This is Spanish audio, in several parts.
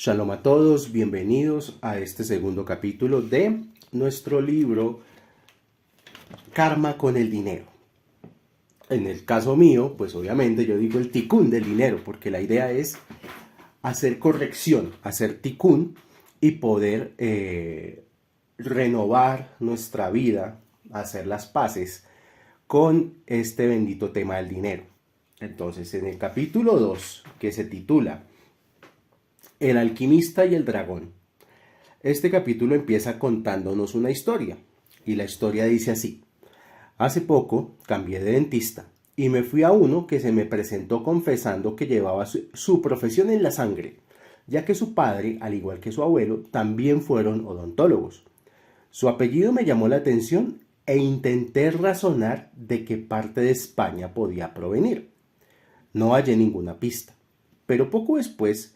Shalom a todos, bienvenidos a este segundo capítulo de nuestro libro Karma con el dinero. En el caso mío, pues obviamente yo digo el tikkun del dinero, porque la idea es hacer corrección, hacer tikkun y poder renovar nuestra vida, hacer las paces con este bendito tema del dinero. Entonces, en el capítulo 2, que se titula El alquimista y el dragón, este capítulo empieza contándonos una historia, y la historia dice así: hace poco cambié de dentista y me fui a uno que se me presentó confesando que llevaba su profesión en la sangre, ya que su padre, al igual que su abuelo, también fueron odontólogos. Su apellido me llamó la atención e intenté razonar de qué parte de España podía provenir. No hallé ninguna pista, pero poco después,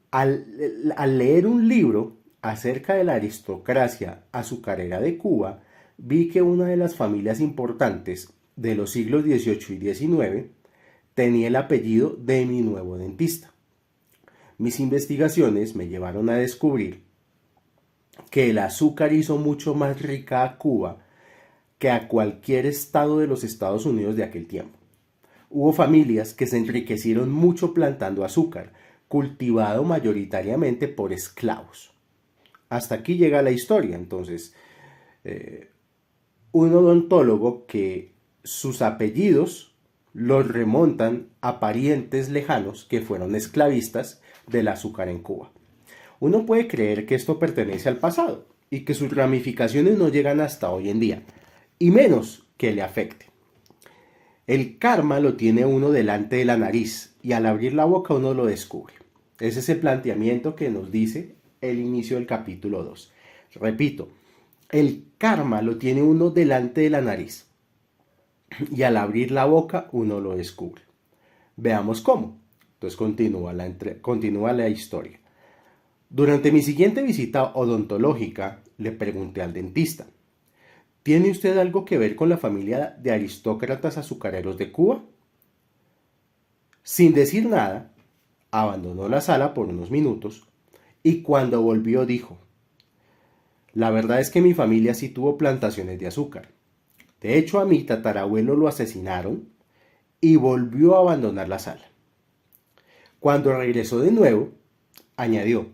al leer un libro acerca de la aristocracia azucarera de Cuba, vi que una de las familias importantes de los siglos XVIII y XIX tenía el apellido de mi nuevo dentista. Mis investigaciones me llevaron a descubrir que el azúcar hizo mucho más rica a Cuba que a cualquier estado de los Estados Unidos de aquel tiempo. Hubo familias que se enriquecieron mucho plantando azúcar, cultivado mayoritariamente por esclavos. Hasta aquí llega la historia. Entonces, un odontólogo que sus apellidos los remontan a parientes lejanos que fueron esclavistas del azúcar en Cuba. Uno puede creer que esto pertenece al pasado y que sus ramificaciones no llegan hasta hoy en día, y menos que le afecte. El karma lo tiene uno delante de la nariz y al abrir la boca uno lo descubre. Ese es el planteamiento que nos dice el inicio del capítulo 2. Repito, el karma lo tiene uno delante de la nariz y al abrir la boca uno lo descubre. Veamos cómo. Entonces continúa la historia. Durante mi siguiente visita odontológica le pregunté al dentista: ¿tiene usted algo que ver con la familia de aristócratas azucareros de Cuba? Sin decir nada, abandonó la sala por unos minutos y cuando volvió dijo: la verdad es que mi familia sí tuvo plantaciones de azúcar. De hecho, a mi tatarabuelo lo asesinaron y volvió a abandonar la sala. Cuando regresó de nuevo, añadió: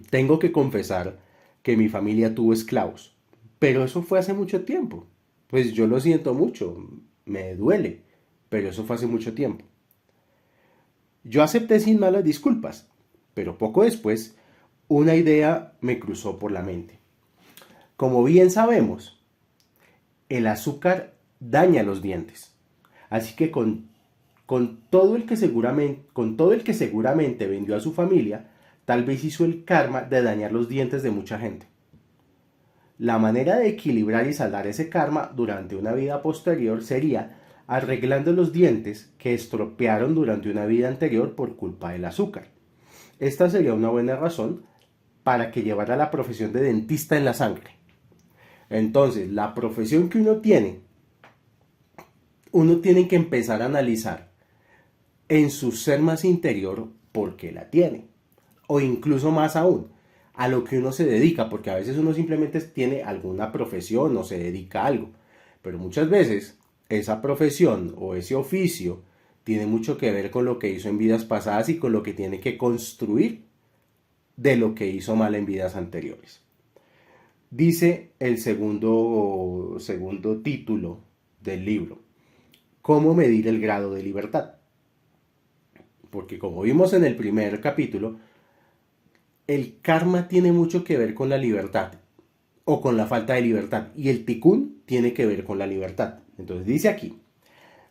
tengo que confesar que mi familia tuvo esclavos, pero eso fue hace mucho tiempo. Pues yo lo siento mucho, me duele, pero eso fue hace mucho tiempo. Yo acepté sin malas disculpas, pero poco después una idea me cruzó por la mente. Como bien sabemos, el azúcar daña los dientes, así que con todo el que seguramente vendió a su familia, tal vez hizo el karma de dañar los dientes de mucha gente. La manera de equilibrar y saldar ese karma durante una vida posterior sería arreglando los dientes que estropearon durante una vida anterior por culpa del azúcar. Esta sería una buena razón para que llevara la profesión de dentista en la sangre. Entonces, la profesión que uno tiene que empezar a analizar en su ser más interior por qué la tiene. O incluso más aún, a lo que uno se dedica, porque a veces uno simplemente tiene alguna profesión o se dedica a algo, pero muchas veces esa profesión o ese oficio tiene mucho que ver con lo que hizo en vidas pasadas y con lo que tiene que construir de lo que hizo mal en vidas anteriores. Dice el segundo título del libro: ¿cómo medir el grado de libertad? Porque como vimos en el primer capítulo, el karma tiene mucho que ver con la libertad o con la falta de libertad, y el tikkun tiene que ver con la libertad. Entonces dice aquí: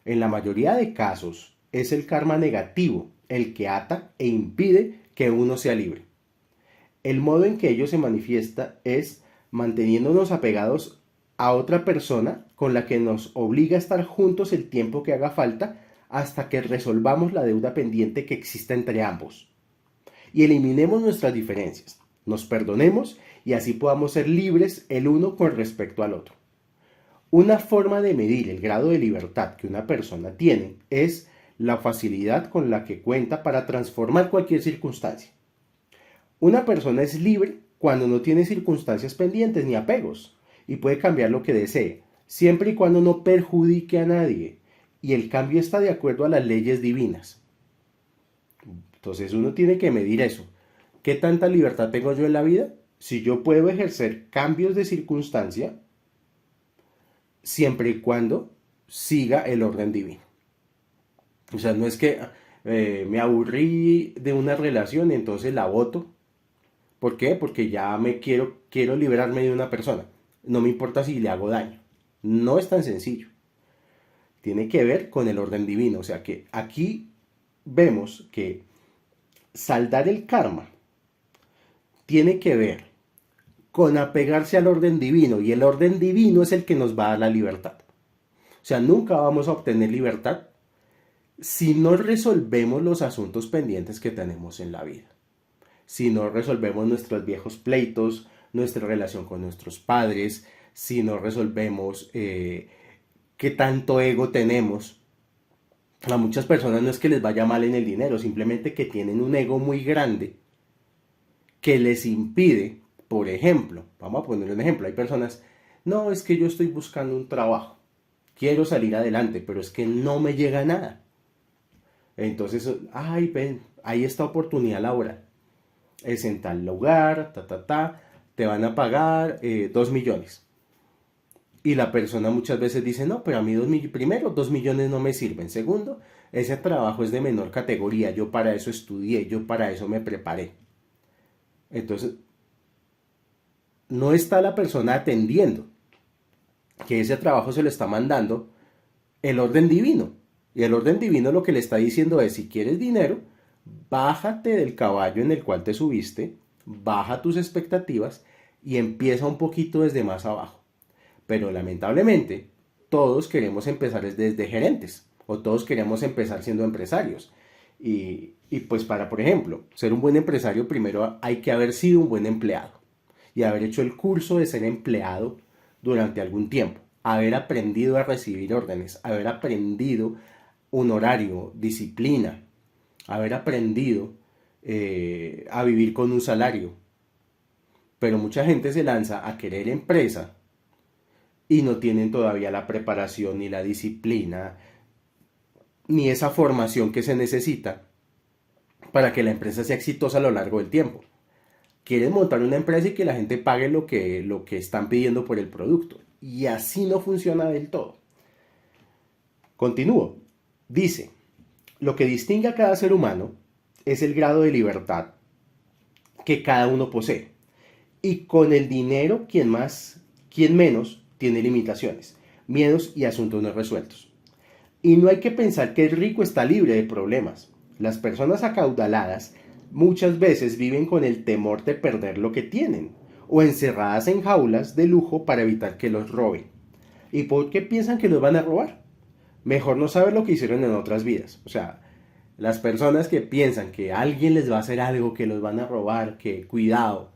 en la mayoría de casos es el karma negativo el que ata e impide que uno sea libre. El modo en que ello se manifiesta es manteniéndonos apegados a otra persona con la que nos obliga a estar juntos el tiempo que haga falta hasta que resolvamos la deuda pendiente que exista entre ambos y eliminemos nuestras diferencias, nos perdonemos y así podamos ser libres el uno con respecto al otro. Una forma de medir el grado de libertad que una persona tiene es la facilidad con la que cuenta para transformar cualquier circunstancia. Una persona es libre cuando no tiene circunstancias pendientes ni apegos y puede cambiar lo que desee, siempre y cuando no perjudique a nadie y el cambio está de acuerdo a las leyes divinas. Entonces uno tiene que medir eso. ¿Qué tanta libertad tengo yo en la vida? Si yo puedo ejercer cambios de circunstancia, siempre y cuando siga el orden divino. O sea, no es que me aburrí de una relación y entonces la voto. ¿Por qué? Porque ya quiero liberarme de una persona. No me importa si le hago daño. No es tan sencillo. Tiene que ver con el orden divino. O sea que aquí vemos que saldar el karma tiene que ver con apegarse al orden divino, y el orden divino es el que nos va a dar la libertad. O sea, nunca vamos a obtener libertad si no resolvemos los asuntos pendientes que tenemos en la vida. Si no resolvemos nuestros viejos pleitos, nuestra relación con nuestros padres, si no resolvemos qué tanto ego tenemos. A muchas personas no es que les vaya mal en el dinero, simplemente que tienen un ego muy grande que les impide, por ejemplo, vamos a poner un ejemplo, hay personas, no, es que yo estoy buscando un trabajo, quiero salir adelante, pero es que no me llega nada. Entonces, ay, ven, hay esta oportunidad laboral, es en tal lugar, te van a pagar 2 millones. Y la persona muchas veces dice, no, pero a mí primero 2 millones no me sirven. Segundo, ese trabajo es de menor categoría, yo para eso estudié, yo para eso me preparé. Entonces, no está la persona atendiendo que ese trabajo se lo está mandando el orden divino. Y el orden divino lo que le está diciendo es, si quieres dinero, bájate del caballo en el cual te subiste, baja tus expectativas y empieza un poquito desde más abajo. Pero lamentablemente todos queremos empezar desde gerentes o todos queremos empezar siendo empresarios. Y pues para, por ejemplo, ser un buen empresario primero hay que haber sido un buen empleado y haber hecho el curso de ser empleado durante algún tiempo, haber aprendido a recibir órdenes, haber aprendido un horario, disciplina, haber aprendido a vivir con un salario. Pero mucha gente se lanza a querer empresa y no tienen todavía la preparación ni la disciplina ni esa formación que se necesita para que la empresa sea exitosa a lo largo del tiempo. Quieren montar una empresa y que la gente pague lo que están pidiendo por el producto. Y así no funciona del todo. Continúo. Dice, lo que distingue a cada ser humano es el grado de libertad que cada uno posee. Y con el dinero, quien más, quien menos, tiene limitaciones, miedos y asuntos no resueltos. Y no hay que pensar que el rico está libre de problemas. Las personas acaudaladas muchas veces viven con el temor de perder lo que tienen, o encerradas en jaulas de lujo para evitar que los roben. ¿Y por qué piensan que los van a robar? Mejor no saber lo que hicieron en otras vidas. O sea, las personas que piensan que alguien les va a hacer algo, que los van a robar, que cuidado,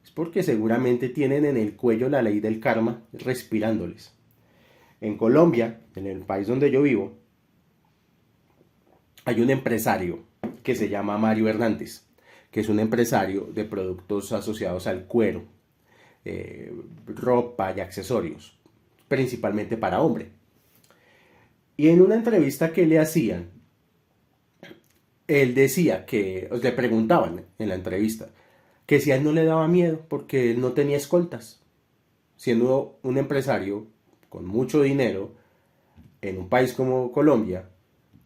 es porque seguramente tienen en el cuello la ley del karma respirándoles. En Colombia, en el país donde yo vivo, hay un empresario que se llama Mario Hernández, que es un empresario de productos asociados al cuero, ropa y accesorios, principalmente para hombre. Y en una entrevista que le hacían, él decía que, le preguntaban en la entrevista, que si a él no le daba miedo porque él no tenía escoltas, siendo un empresario con mucho dinero en un país como Colombia,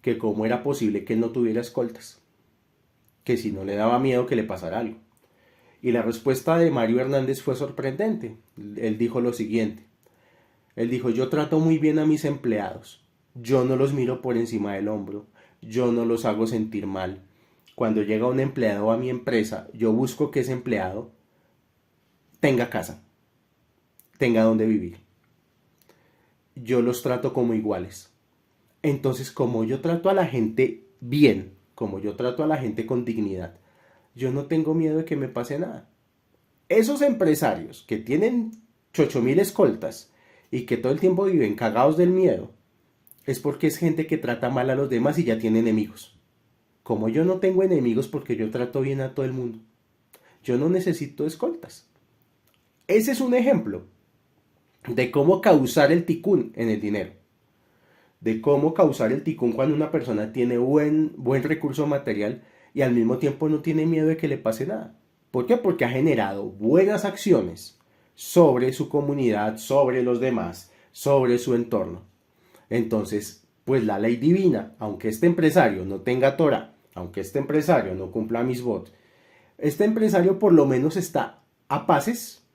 que cómo era posible que él no tuviera escoltas, que si no le daba miedo que le pasara algo. Y la respuesta de Mario Hernández fue sorprendente. Él dijo lo siguiente, él dijo, yo trato muy bien a mis empleados, yo no los miro por encima del hombro, yo no los hago sentir mal. Cuando llega un empleado a mi empresa, yo busco que ese empleado tenga casa, tenga donde vivir. Yo los trato como iguales. Entonces, como yo trato a la gente bien, como yo trato a la gente con dignidad, yo no tengo miedo de que me pase nada. Esos empresarios que tienen 8.000 escoltas y que todo el tiempo viven cagados del miedo, es porque es gente que trata mal a los demás y ya tiene enemigos. Como yo no tengo enemigos porque yo trato bien a todo el mundo. yo no necesito escoltas. Ese es un ejemplo de cómo causar el ticún en el dinero. De cómo causar el ticún cuando una persona tiene buen recurso material y al mismo tiempo no tiene miedo de que le pase nada. ¿Por qué? Porque ha generado buenas acciones sobre su comunidad, sobre los demás, sobre su entorno. Entonces, pues la ley divina, aunque este empresario no tenga Torah, aunque este empresario no cumpla misbot, este empresario por lo menos está a paces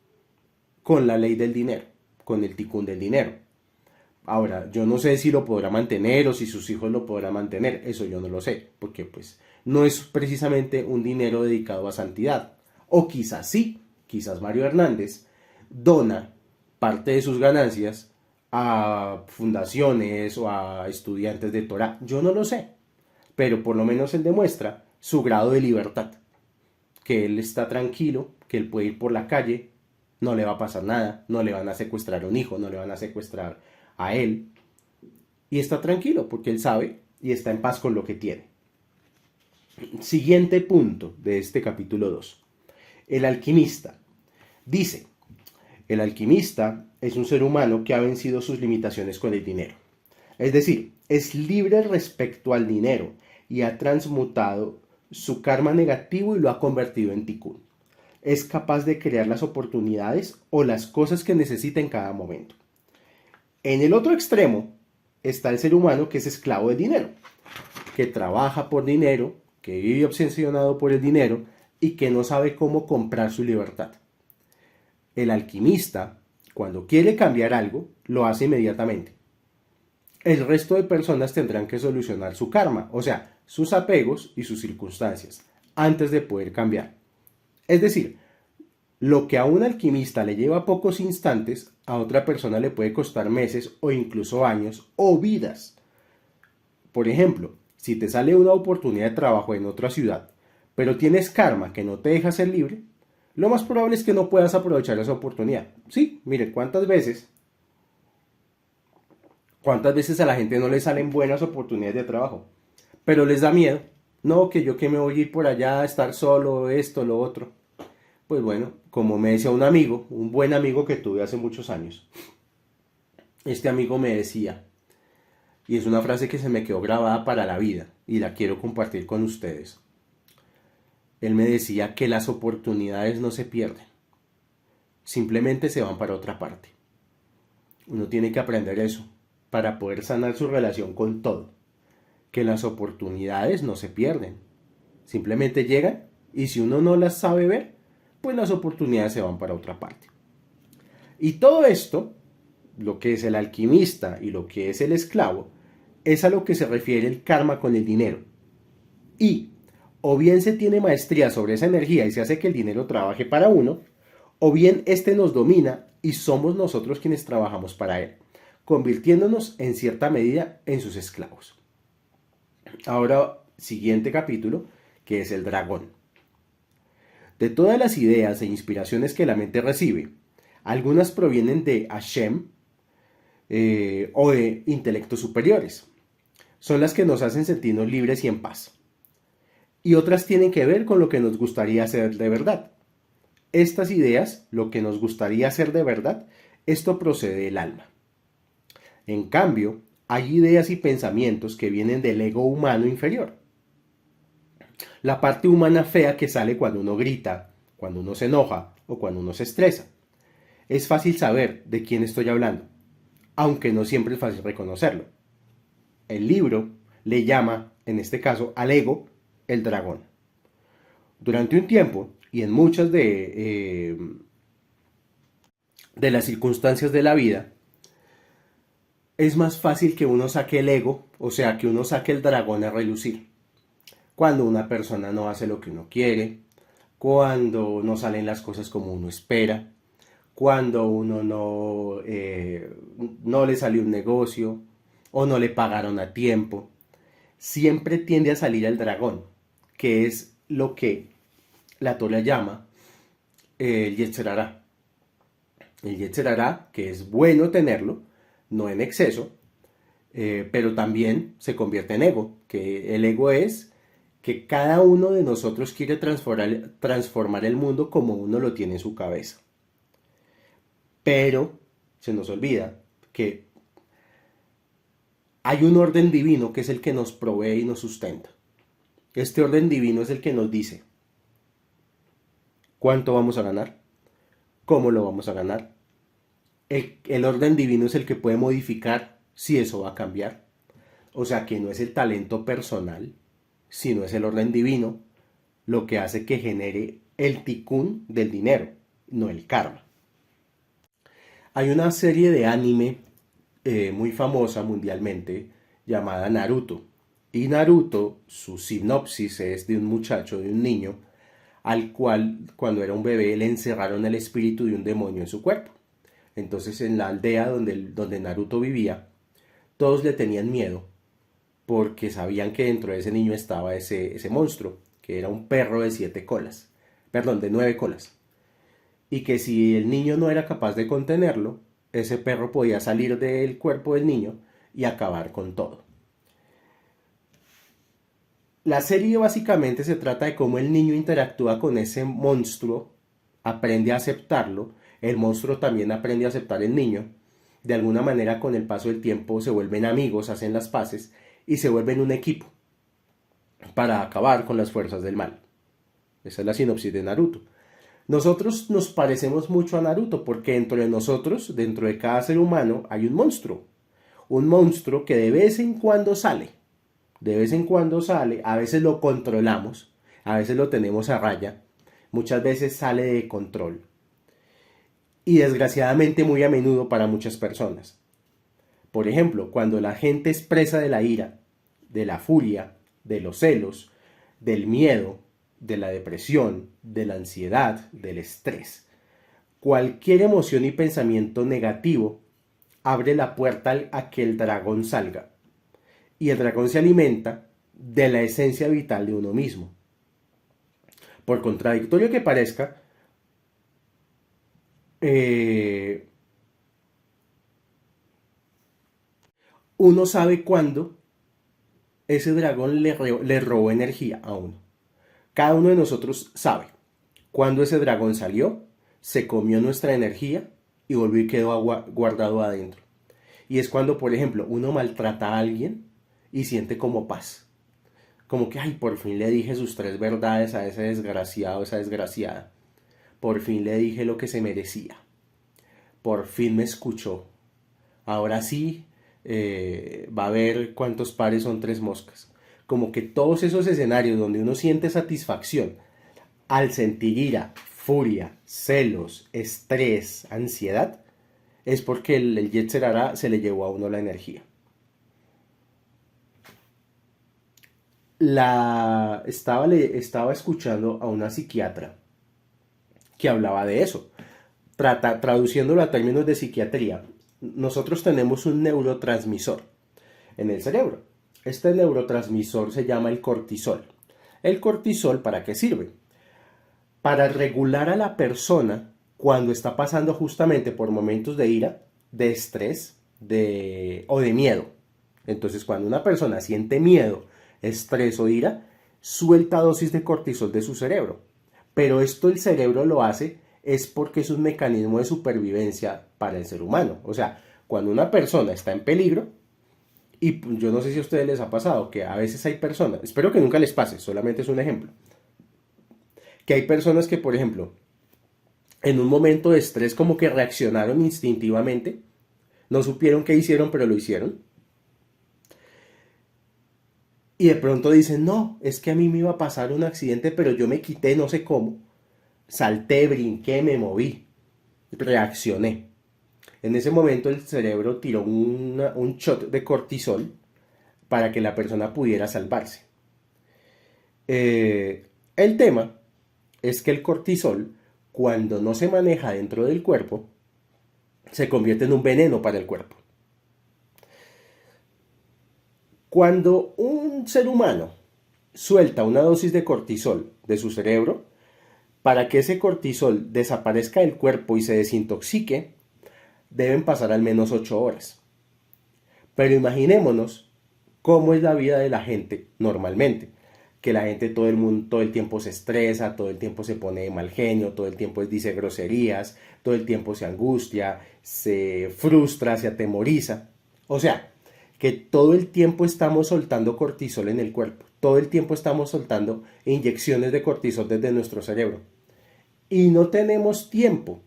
con la ley del dinero, con el ticún del dinero. Ahora, yo no sé si lo podrá mantener o si sus hijos lo podrán mantener, eso yo no lo sé, porque pues no es precisamente un dinero dedicado a santidad. O quizás sí, quizás Mario Hernández dona parte de sus ganancias a fundaciones o a estudiantes de Torah, yo no lo sé, pero por lo menos él demuestra su grado de libertad, que él está tranquilo, que él puede ir por la calle, no le va a pasar nada, no le van a secuestrar a un hijo, no le van a secuestrar a él, y está tranquilo porque él sabe y está en paz con lo que tiene. Siguiente punto de este capítulo 2. El alquimista. Dice, el alquimista es un ser humano que ha vencido sus limitaciones con el dinero. Es decir, es libre respecto al dinero y ha transmutado su karma negativo y lo ha convertido en tikkun. Es capaz de crear las oportunidades o las cosas que necesita en cada momento. En el otro extremo está el ser humano que es esclavo del dinero, que trabaja por dinero, que vive obsesionado por el dinero y que no sabe cómo comprar su libertad. El alquimista, cuando quiere cambiar algo, lo hace inmediatamente. El resto de personas tendrán que solucionar su karma, o sea, sus apegos y sus circunstancias, antes de poder cambiar. Es decir, lo que a un alquimista le lleva pocos instantes, a otra persona le puede costar meses o incluso años o vidas. Por ejemplo, si te sale una oportunidad de trabajo en otra ciudad, pero tienes karma que no te deja ser libre, lo más probable es que no puedas aprovechar esa oportunidad. Sí, mire, ¿cuántas veces a la gente no le salen buenas oportunidades de trabajo? Pero les da miedo. No, que yo que me voy a ir por allá a estar solo, esto, lo otro. Pues bueno, como me decía un amigo, un buen amigo que tuve hace muchos años, este amigo me decía, y es una frase que se me quedó grabada para la vida y la quiero compartir con ustedes. Él me decía que las oportunidades no se pierden, simplemente se van para otra parte. Uno tiene que aprender eso para poder sanar su relación con todo, que las oportunidades no se pierden, simplemente llegan y si uno no las sabe ver, pues las oportunidades se van para otra parte. Y todo esto, lo que es el alquimista y lo que es el esclavo, es a lo que se refiere el karma con el dinero. Y o bien se tiene maestría sobre esa energía y se hace que el dinero trabaje para uno, o bien este nos domina y somos nosotros quienes trabajamos para él, convirtiéndonos en cierta medida en sus esclavos. Ahora, siguiente capítulo, que es el dragón. De todas las ideas e inspiraciones que la mente recibe, algunas provienen de Hashem o de intelectos superiores. Son las que nos hacen sentirnos libres y en paz. Y otras tienen que ver con lo que nos gustaría hacer de verdad. Estas ideas, lo que nos gustaría hacer de verdad, esto procede del alma. En cambio, hay ideas y pensamientos que vienen del ego humano inferior. La parte humana fea que sale cuando uno grita, cuando uno se enoja o cuando uno se estresa. Es fácil saber de quién estoy hablando, aunque no siempre es fácil reconocerlo. El libro le llama, en este caso, al ego, el dragón. Durante un tiempo, y en muchas de las circunstancias de la vida, es más fácil que uno saque el ego, o sea, que uno saque el dragón a relucir. Cuando una persona no hace lo que uno quiere, cuando no salen las cosas como uno espera, cuando uno no le salió un negocio o no le pagaron a tiempo, siempre tiende a salir el dragón, que es lo que la Torah llama el Yetzer Hará. El Yetzer Hará, que es bueno tenerlo, no en exceso, pero también se convierte en ego, que el ego es que cada uno de nosotros quiere transformar el mundo como uno lo tiene en su cabeza. Pero se nos olvida que hay un orden divino que es el que nos provee y nos sustenta. Este orden divino es el que nos dice cuánto vamos a ganar, cómo lo vamos a ganar. El orden divino es el que puede modificar si eso va a cambiar. O sea que no es el talento personal, sino es el orden divino lo que hace que genere el tikkun del dinero, no el karma. Hay una serie de anime muy famosa mundialmente llamada Naruto. Y Naruto, su sinopsis es de un muchacho, de un niño, al cual cuando era un bebé le encerraron el espíritu de un demonio en su cuerpo. Entonces en la aldea donde Naruto vivía, todos le tenían miedo porque sabían que dentro de ese niño estaba ese monstruo, que era un perro de 7 colas, perdón, de 9 colas. Y que si el niño no era capaz de contenerlo, ese perro podía salir del cuerpo del niño y acabar con todo. La serie básicamente se trata de cómo el niño interactúa con ese monstruo, aprende a aceptarlo, el monstruo también aprende a aceptar el niño, de alguna manera con el paso del tiempo se vuelven amigos, hacen las paces y se vuelven un equipo para acabar con las fuerzas del mal. Esa es la sinopsis de Naruto. Nosotros nos parecemos mucho a Naruto porque dentro de nosotros, dentro de cada ser humano, hay un monstruo. Un monstruo que de vez en cuando sale. De vez en cuando sale, a veces lo controlamos, a veces lo tenemos a raya, muchas veces sale de control. Y desgraciadamente muy a menudo para muchas personas. Por ejemplo, cuando la gente expresa de la ira, de la furia, de los celos, del miedo, de la depresión, de la ansiedad, del estrés. Cualquier emoción y pensamiento negativo abre la puerta a que el dragón salga. Y el dragón se alimenta de la esencia vital de uno mismo. Por contradictorio que parezca, uno sabe cuándo ese dragón le robó energía a uno. Cada uno de nosotros sabe cuándo ese dragón salió, se comió nuestra energía y volvió y quedó guardado adentro. Y es cuando, por ejemplo, uno maltrata a alguien y siente como paz. Como que, ay, por fin le dije sus 3 verdades a ese desgraciado, esa desgraciada. Por fin le dije lo que se merecía. Por fin me escuchó. Ahora sí, va a ver cuántos pares son 3 moscas. Como que todos esos escenarios donde uno siente satisfacción al sentir ira, furia, celos, estrés, ansiedad, es porque el Yetzer Hara se le llevó a uno la energía. Estaba escuchando a una psiquiatra que hablaba de eso. Traduciéndolo a términos de psiquiatría, nosotros tenemos un neurotransmisor en el cerebro. Este neurotransmisor se llama el cortisol. ¿El cortisol para qué sirve? Para regular a la persona cuando está pasando justamente por momentos de ira, de estrés o de miedo. Entonces, cuando una persona siente miedo, estrés o ira, suelta dosis de cortisol de su cerebro. Pero esto el cerebro lo hace es porque es un mecanismo de supervivencia para el ser humano. O sea, cuando una persona está en peligro, y yo no sé si a ustedes les ha pasado, que a veces hay personas, espero que nunca les pase, solamente es un ejemplo, que hay personas que, por ejemplo, en un momento de estrés como que reaccionaron instintivamente, no supieron qué hicieron, pero lo hicieron. Y de pronto dicen, no, es que a mí me iba a pasar un accidente, pero yo me quité no sé cómo. Salté, brinqué, me moví, reaccioné. En ese momento el cerebro tiró un shot de cortisol para que la persona pudiera salvarse. El tema es que el cortisol, cuando no se maneja dentro del cuerpo, se convierte en un veneno para el cuerpo. Cuando un ser humano suelta una dosis de cortisol de su cerebro, para que ese cortisol desaparezca del cuerpo y se desintoxique, deben pasar al menos 8 horas. Pero imaginémonos cómo es la vida de la gente normalmente. que la gente, todo el mundo, todo el tiempo se estresa, todo el tiempo se pone de mal genio, todo el tiempo dice groserías, todo el tiempo se angustia, se frustra, se atemoriza. O sea, que todo el tiempo estamos soltando cortisol en el cuerpo, todo el tiempo estamos soltando inyecciones de cortisol desde nuestro cerebro. Y no tenemos tiempo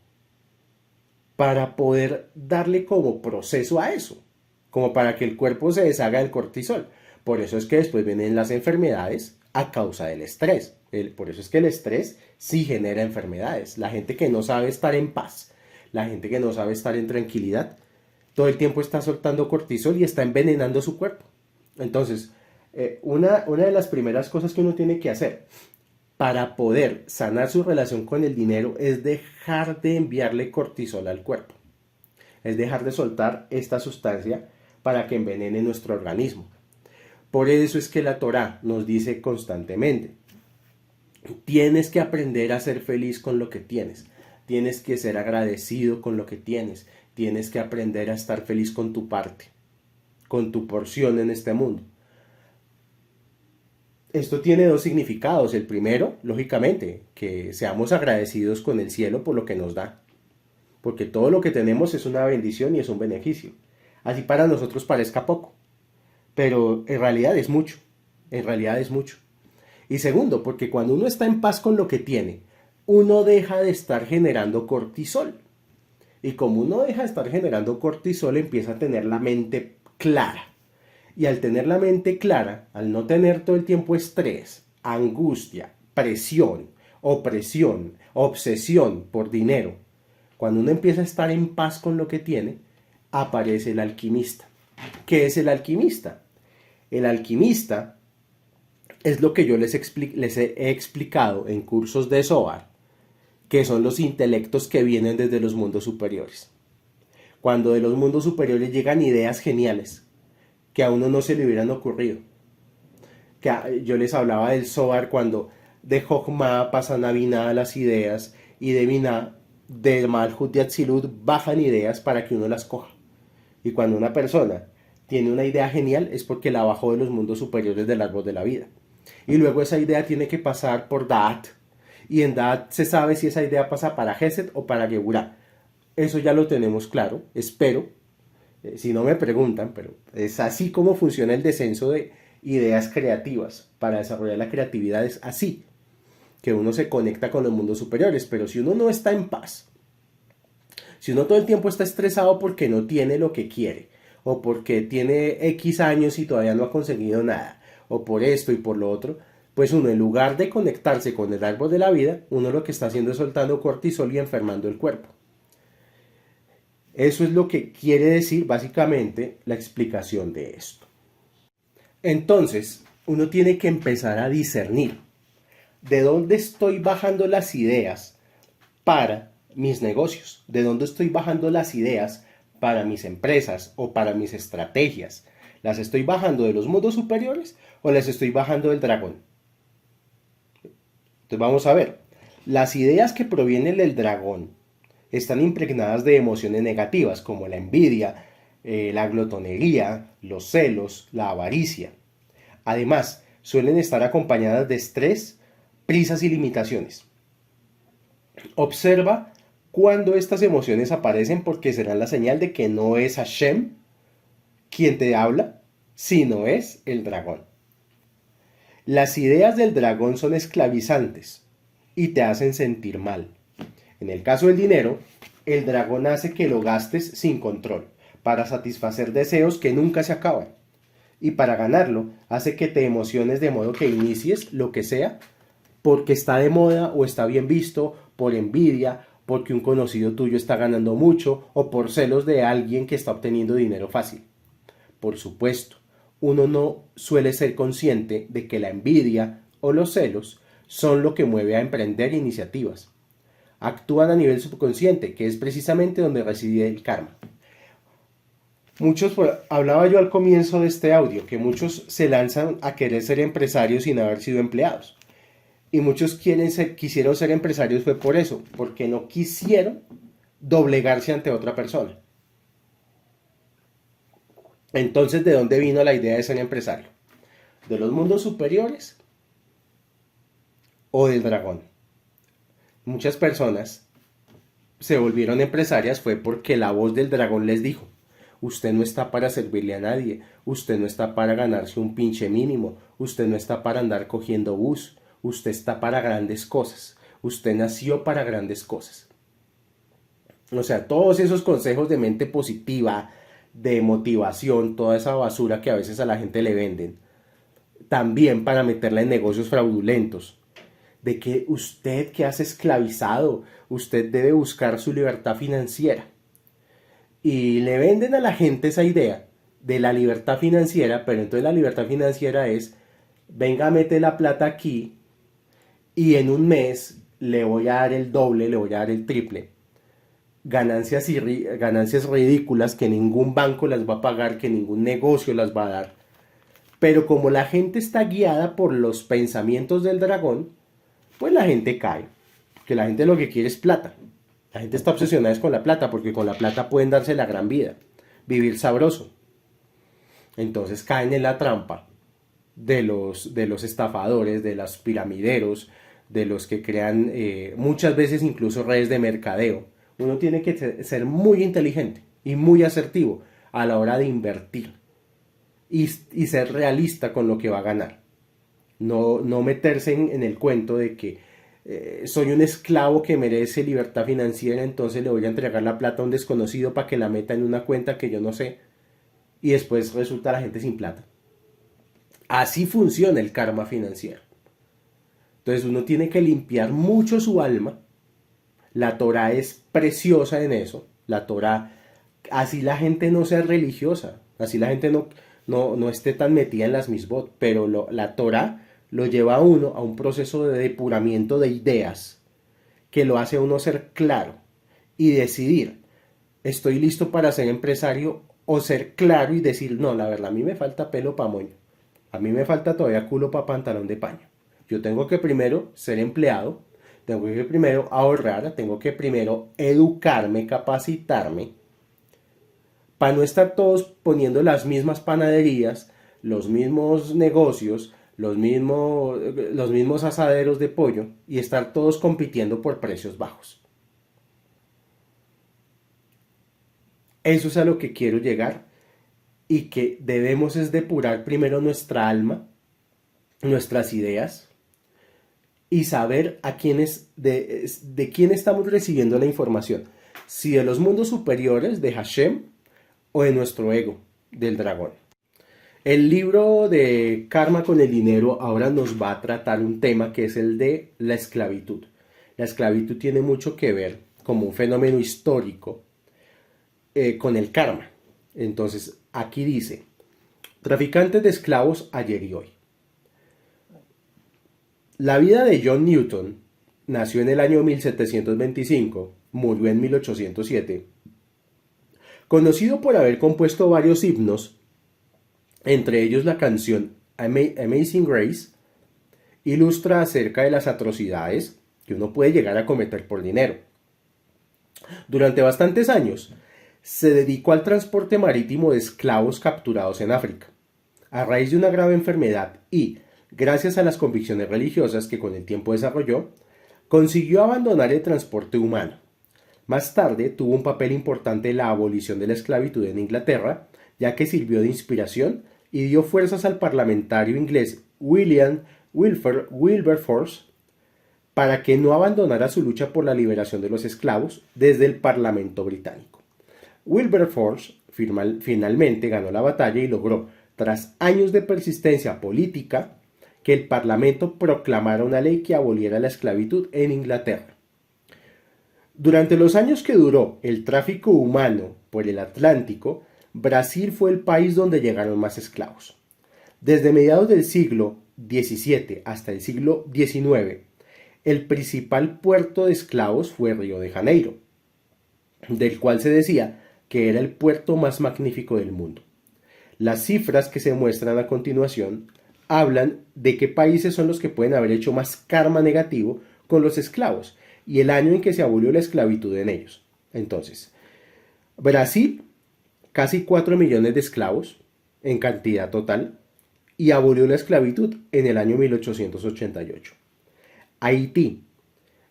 para poder darle como proceso a eso, como para que el cuerpo se deshaga del cortisol. Por eso es que después vienen las enfermedades a causa del estrés. Por eso es que el estrés sí genera enfermedades. La gente que no sabe estar en paz, la gente que no sabe estar en tranquilidad, todo el tiempo está soltando cortisol y está envenenando su cuerpo. Entonces, una de las primeras cosas que uno tiene que hacer para poder sanar su relación con el dinero es dejar de enviarle cortisol al cuerpo. Es dejar de soltar esta sustancia para que envenene nuestro organismo. Por eso es que la Torá nos dice constantemente, tienes que aprender a ser feliz con lo que tienes, tienes que ser agradecido con lo que tienes, tienes que aprender a estar feliz con tu parte, con tu porción en este mundo. Esto tiene dos significados. El primero, lógicamente, que seamos agradecidos con el cielo por lo que nos da. Porque todo lo que tenemos es una bendición y es un beneficio. Así para nosotros parezca poco. Pero en realidad es mucho. En realidad es mucho. Y segundo, porque cuando uno está en paz con lo que tiene, uno deja de estar generando cortisol. Y como uno deja de estar generando cortisol, empieza a tener la mente clara. Y al tener la mente clara, al no tener todo el tiempo estrés, angustia, presión, opresión, obsesión por dinero, cuando uno empieza a estar en paz con lo que tiene, aparece el alquimista. ¿Qué es el alquimista? El alquimista es lo que yo les he explicado en cursos de Zohar, que son los intelectos que vienen desde los mundos superiores. Cuando de los mundos superiores llegan ideas geniales, que a uno no se le hubieran ocurrido. Yo les hablaba del Zohar cuando de Jochma pasan a Binah las ideas y de Binah, de Malhut y Atzilut bajan ideas para que uno las coja. Y cuando una persona tiene una idea genial es porque la bajó de los mundos superiores del árbol de la vida. Y luego esa idea tiene que pasar por Da'at. Y en Da'at se sabe si esa idea pasa para Gesed o para Geburah. Eso ya lo tenemos claro, espero. Si no me preguntan, pero es así como funciona el descenso de ideas creativas. Para desarrollar la creatividad es así, que uno se conecta con los mundos superiores, pero si uno no está en paz, si uno todo el tiempo está estresado porque no tiene lo que quiere, o porque tiene X años y todavía no ha conseguido nada, o por esto y por lo otro, pues uno en lugar de conectarse con el árbol de la vida, uno lo que está haciendo es soltando cortisol y enfermando el cuerpo. Eso es lo que quiere decir básicamente la explicación de esto. Entonces, uno tiene que empezar a discernir de dónde estoy bajando las ideas para mis negocios, de dónde estoy bajando las ideas para mis empresas o para mis estrategias. ¿Las estoy bajando de los mundos superiores o las estoy bajando del dragón? Entonces vamos a ver, las ideas que provienen del dragón están impregnadas de emociones negativas como la envidia, la glotonería, los celos, la avaricia. Además, suelen estar acompañadas de estrés, prisas y limitaciones. Observa cuando estas emociones aparecen porque serán la señal de que no es Hashem quien te habla, sino es el dragón. Las ideas del dragón son esclavizantes y te hacen sentir mal. En el caso del dinero, el dragón hace que lo gastes sin control, para satisfacer deseos que nunca se acaban. Y para ganarlo, hace que te emociones de modo que inicies lo que sea, porque está de moda o está bien visto, por envidia, porque un conocido tuyo está ganando mucho o por celos de alguien que está obteniendo dinero fácil. Por supuesto, uno no suele ser consciente de que la envidia o los celos son lo que mueve a emprender iniciativas. Actúan a nivel subconsciente, que es precisamente donde reside el karma. Hablaba yo al comienzo de este audio, que muchos se lanzan a querer ser empresarios sin haber sido empleados. Y muchos quisieron ser empresarios fue por eso, porque no quisieron doblegarse ante otra persona. Entonces, ¿de dónde vino la idea de ser empresario? De los mundos superiores o del dragón. Muchas personas se volvieron empresarias fue porque la voz del dragón les dijo: usted no está para servirle a nadie, usted no está para ganarse un pinche mínimo, usted no está para andar cogiendo bus, usted está para grandes cosas, usted nació para grandes cosas. O sea, todos esos consejos de mente positiva, de motivación, toda esa basura que a veces a la gente le venden, también para meterla en negocios fraudulentos, de que usted que hace esclavizado, usted debe buscar su libertad financiera. Y le venden a la gente esa idea de la libertad financiera, pero entonces la libertad financiera es: venga, mete la plata aquí y en un mes le voy a dar el doble, le voy a dar el triple. Ganancias ridículas que ningún banco las va a pagar, que ningún negocio las va a dar. Pero como la gente está guiada por los pensamientos del dragón, pues la gente cae. Que la gente lo que quiere es plata. La gente está obsesionada con la plata, porque con la plata pueden darse la gran vida, vivir sabroso. Entonces caen en la trampa de los estafadores, de los piramideros, de los que crean muchas veces incluso redes de mercadeo. Uno tiene que ser muy inteligente y muy asertivo a la hora de invertir y ser realista con lo que va a ganar. No meterse en el cuento de que soy un esclavo que merece libertad financiera, entonces le voy a entregar la plata a un desconocido para que la meta en una cuenta que yo no sé, y después resulta la gente sin plata. Así funciona el karma financiero. Entonces uno tiene que limpiar mucho su alma. La Torah es preciosa en eso. La Torah, así la gente no sea religiosa, así la gente no esté tan metida en las misbot, pero la Torah lo lleva a uno a un proceso de depuramiento de ideas que lo hace a uno ser claro y decidir: estoy listo para ser empresario, o ser claro y decir: no, la verdad, a mí me falta pelo pa' moño, a mí me falta todavía culo pa' pantalón de paño. Yo tengo que primero ser empleado, tengo que primero ahorrar, tengo que primero educarme, capacitarme, para no estar todos poniendo las mismas panaderías, los mismos negocios, los mismos asaderos de pollo, y estar todos compitiendo por precios bajos. Eso es a lo que quiero llegar, y que debemos es depurar primero nuestra alma, nuestras ideas, y saber de quién estamos recibiendo la información. Si de los mundos superiores, de Hashem, o de nuestro ego, del dragón. El libro de Karma con el dinero ahora nos va a tratar un tema que es el de la esclavitud. La esclavitud tiene mucho que ver, como un fenómeno histórico, con el karma. Entonces, aquí dice: traficantes de esclavos ayer y hoy. La vida de John Newton: nació en el año 1725, murió en 1807. Conocido por haber compuesto varios himnos, entre ellos la canción Amazing Grace, ilustra acerca de las atrocidades que uno puede llegar a cometer por dinero. Durante bastantes años se dedicó al transporte marítimo de esclavos capturados en África. A raíz de una grave enfermedad y gracias a las convicciones religiosas que con el tiempo desarrolló, consiguió abandonar el transporte humano. Más tarde tuvo un papel importante en la abolición de la esclavitud en Inglaterra, ya que sirvió de inspiración y dio fuerzas al parlamentario inglés William Wilberforce para que no abandonara su lucha por la liberación de los esclavos desde el Parlamento británico. Wilberforce finalmente ganó la batalla y logró, tras años de persistencia política, que el Parlamento proclamara una ley que aboliera la esclavitud en Inglaterra. Durante los años que duró el tráfico humano por el Atlántico, Brasil fue el país donde llegaron más esclavos. Desde mediados del siglo XVII hasta el siglo XIX, el principal puerto de esclavos fue Río de Janeiro, del cual se decía que era el puerto más magnífico del mundo. Las cifras que se muestran a continuación hablan de qué países son los que pueden haber hecho más karma negativo con los esclavos y el año en que se abolió la esclavitud en ellos. Entonces, Brasil, casi 4 millones de esclavos en cantidad total, y abolió la esclavitud en el año 1888. Haití,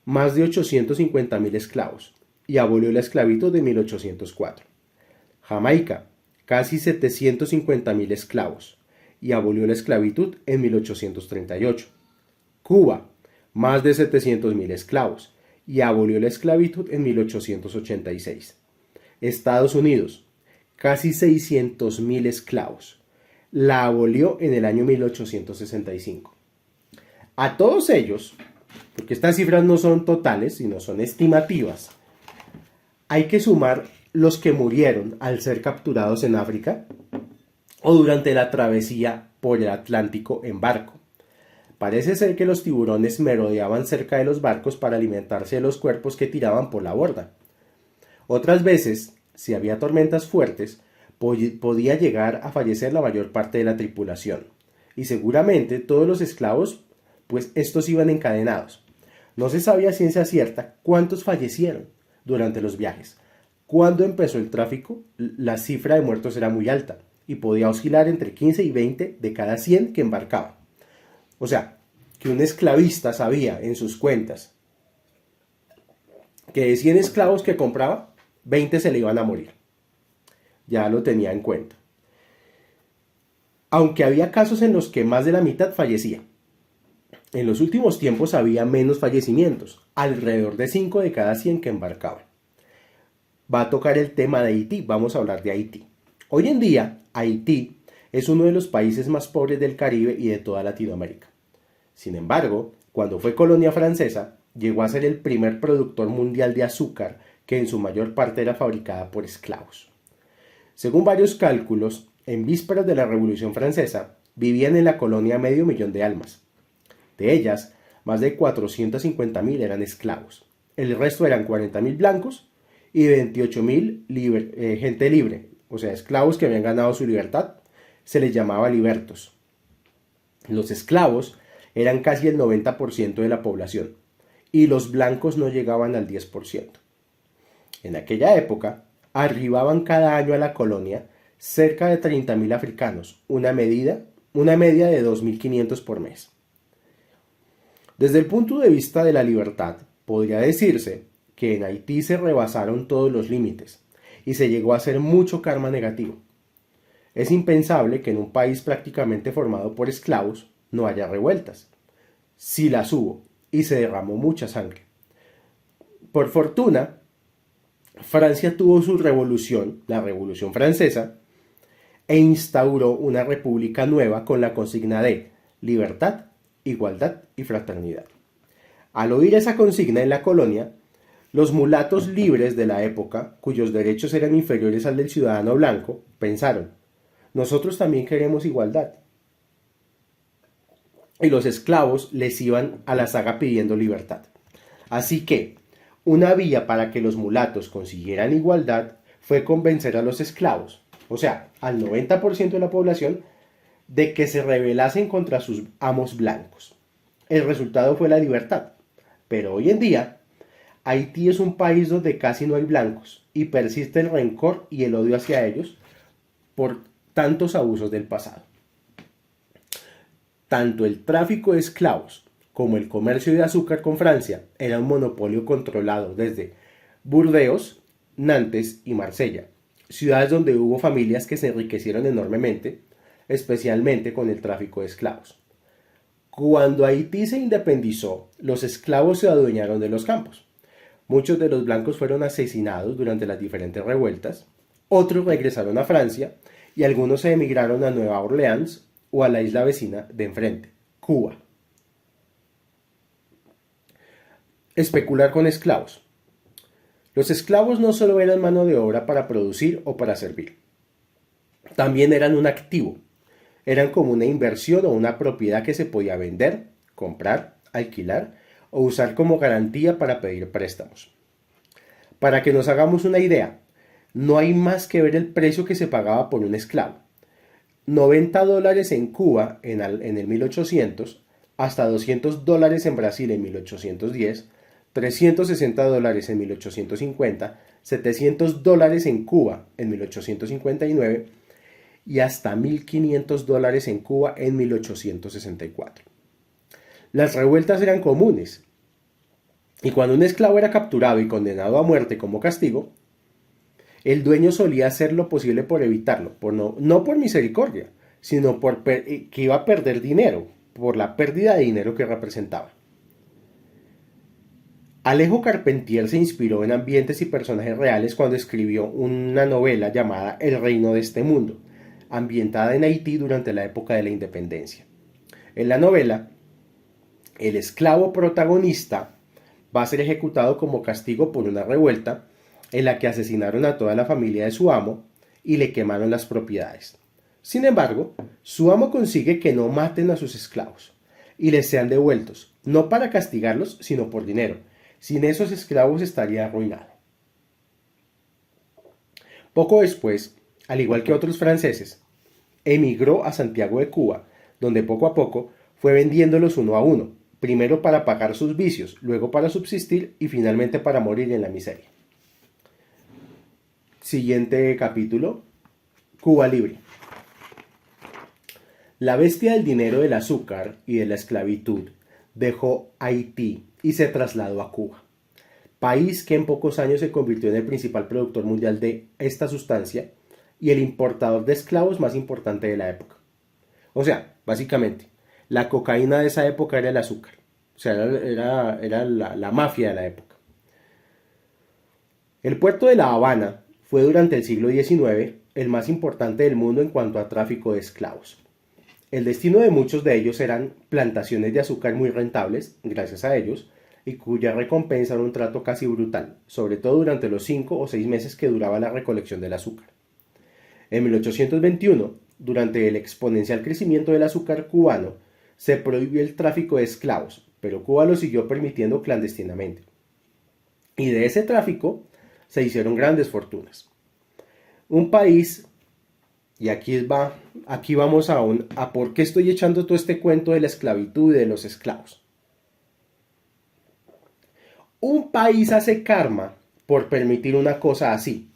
más de 850.000 esclavos y abolió la esclavitud en 1804. Jamaica, casi 750.000 esclavos y abolió la esclavitud en 1838. Cuba, más de 700.000 esclavos y abolió la esclavitud en 1886. Estados Unidos, casi 600.000 esclavos. La abolió en el año 1865. A todos ellos, porque estas cifras no son totales, sino son estimativas, hay que sumar los que murieron al ser capturados en África o durante la travesía por el Atlántico en barco. Parece ser que los tiburones merodeaban cerca de los barcos para alimentarse de los cuerpos que tiraban por la borda. Otras veces, si había tormentas fuertes, podía llegar a fallecer la mayor parte de la tripulación. Y seguramente todos los esclavos, pues estos iban encadenados. No se sabía a ciencia cierta cuántos fallecieron durante los viajes. Cuando empezó el tráfico, la cifra de muertos era muy alta y podía oscilar entre 15 y 20 de cada 100 que embarcaba. O sea, que un esclavista sabía en sus cuentas que de 100 esclavos que compraba, 20 se le iban a morir. Ya lo tenía en cuenta. Aunque había casos en los que más de la mitad fallecía. En los últimos tiempos había menos fallecimientos, alrededor de 5 de cada 100 que embarcaban. Va a tocar el tema de Haití, vamos a hablar de Haití. Hoy en día, Haití es uno de los países más pobres del Caribe y de toda Latinoamérica. Sin embargo, cuando fue colonia francesa, llegó a ser el primer productor mundial de azúcar, que en su mayor parte era fabricada por esclavos. Según varios cálculos, en vísperas de la Revolución Francesa, vivían en la colonia 500.000 de almas. De ellas, más de 450.000 eran esclavos. El resto eran 40.000 blancos y 28.000 gente libre, o sea, esclavos que habían ganado su libertad. Se les llamaba libertos. Los esclavos eran casi el 90% de la población y los blancos no llegaban al 10%. En aquella época, arribaban cada año a la colonia cerca de 30.000 africanos, una media de 2.500 por mes. Desde el punto de vista de la libertad, podría decirse que en Haití se rebasaron todos los límites y se llegó a hacer mucho karma negativo. Es impensable que en un país prácticamente formado por esclavos no haya revueltas. Sí las hubo y se derramó mucha sangre. Por fortuna, Francia tuvo su revolución, la Revolución Francesa, e instauró una república nueva con la consigna de libertad, igualdad y fraternidad. Al oír esa consigna en la colonia, los mulatos libres de la época, cuyos derechos eran inferiores al del ciudadano blanco, pensaron: nosotros también queremos igualdad. Y los esclavos les iban a la saga pidiendo libertad. Así que, una vía para que los mulatos consiguieran igualdad fue convencer a los esclavos, o sea, al 90% de la población, de que se rebelasen contra sus amos blancos. El resultado fue la libertad. Pero hoy en día, Haití es un país donde casi no hay blancos y persiste el rencor y el odio hacia ellos por tantos abusos del pasado. Tanto el tráfico de esclavos como el comercio de azúcar con Francia era un monopolio controlado desde Burdeos, Nantes y Marsella, ciudades donde hubo familias que se enriquecieron enormemente, especialmente con el tráfico de esclavos. Cuando Haití se independizó, los esclavos se adueñaron de los campos. Muchos de los blancos fueron asesinados durante las diferentes revueltas, otros regresaron a Francia y algunos se emigraron a Nueva Orleans o a la isla vecina de enfrente, Cuba. Especular con esclavos. Los esclavos no solo eran mano de obra para producir o para servir, también eran un activo. Eran como una inversión o una propiedad que se podía vender, comprar, alquilar o usar como garantía para pedir préstamos. Para que nos hagamos una idea, no hay más que ver el precio que se pagaba por un esclavo. $90 en Cuba en el 1800, hasta $200 en Brasil en 1810, $360 en 1850, $700 en Cuba en 1859 y hasta $1.500 en Cuba en 1864. Las revueltas eran comunes, y cuando un esclavo era capturado y condenado a muerte como castigo, el dueño solía hacer lo posible por evitarlo, no por misericordia, sino que iba a perder dinero, por la pérdida de dinero que representaba. Alejo Carpentier se inspiró en ambientes y personajes reales cuando escribió una novela llamada El reino de este mundo, ambientada en Haití durante la época de la independencia. En la novela, el esclavo protagonista va a ser ejecutado como castigo por una revuelta en la que asesinaron a toda la familia de su amo y le quemaron las propiedades. Sin embargo, su amo consigue que no maten a sus esclavos y les sean devueltos, no para castigarlos, sino por dinero. Sin esos esclavos estaría arruinado. Poco después, al igual que otros franceses, emigró a Santiago de Cuba, donde poco a poco fue vendiéndolos uno a uno, primero para pagar sus vicios, luego para subsistir y finalmente para morir en la miseria. Siguiente capítulo, Cuba Libre. La bestia del dinero, del azúcar y de la esclavitud dejó Haití y se trasladó a Cuba, país que en pocos años se convirtió en el principal productor mundial de esta sustancia y el importador de esclavos más importante de la época. O sea, básicamente, la cocaína de esa época era el azúcar. O sea, era la mafia de la época. El puerto de La Habana fue durante el siglo XIX el más importante del mundo en cuanto a tráfico de esclavos. El destino de muchos de ellos eran plantaciones de azúcar muy rentables, gracias a ellos, y cuya recompensa era un trato casi brutal, sobre todo durante los 5 o 6 meses que duraba la recolección del azúcar. En 1821, durante el exponencial crecimiento del azúcar cubano, se prohibió el tráfico de esclavos, pero Cuba lo siguió permitiendo clandestinamente. Y de ese tráfico se hicieron grandes fortunas. Un país, y aquí vamos a por qué estoy echando todo este cuento de la esclavitud y de los esclavos. Un país hace karma por permitir una cosa así: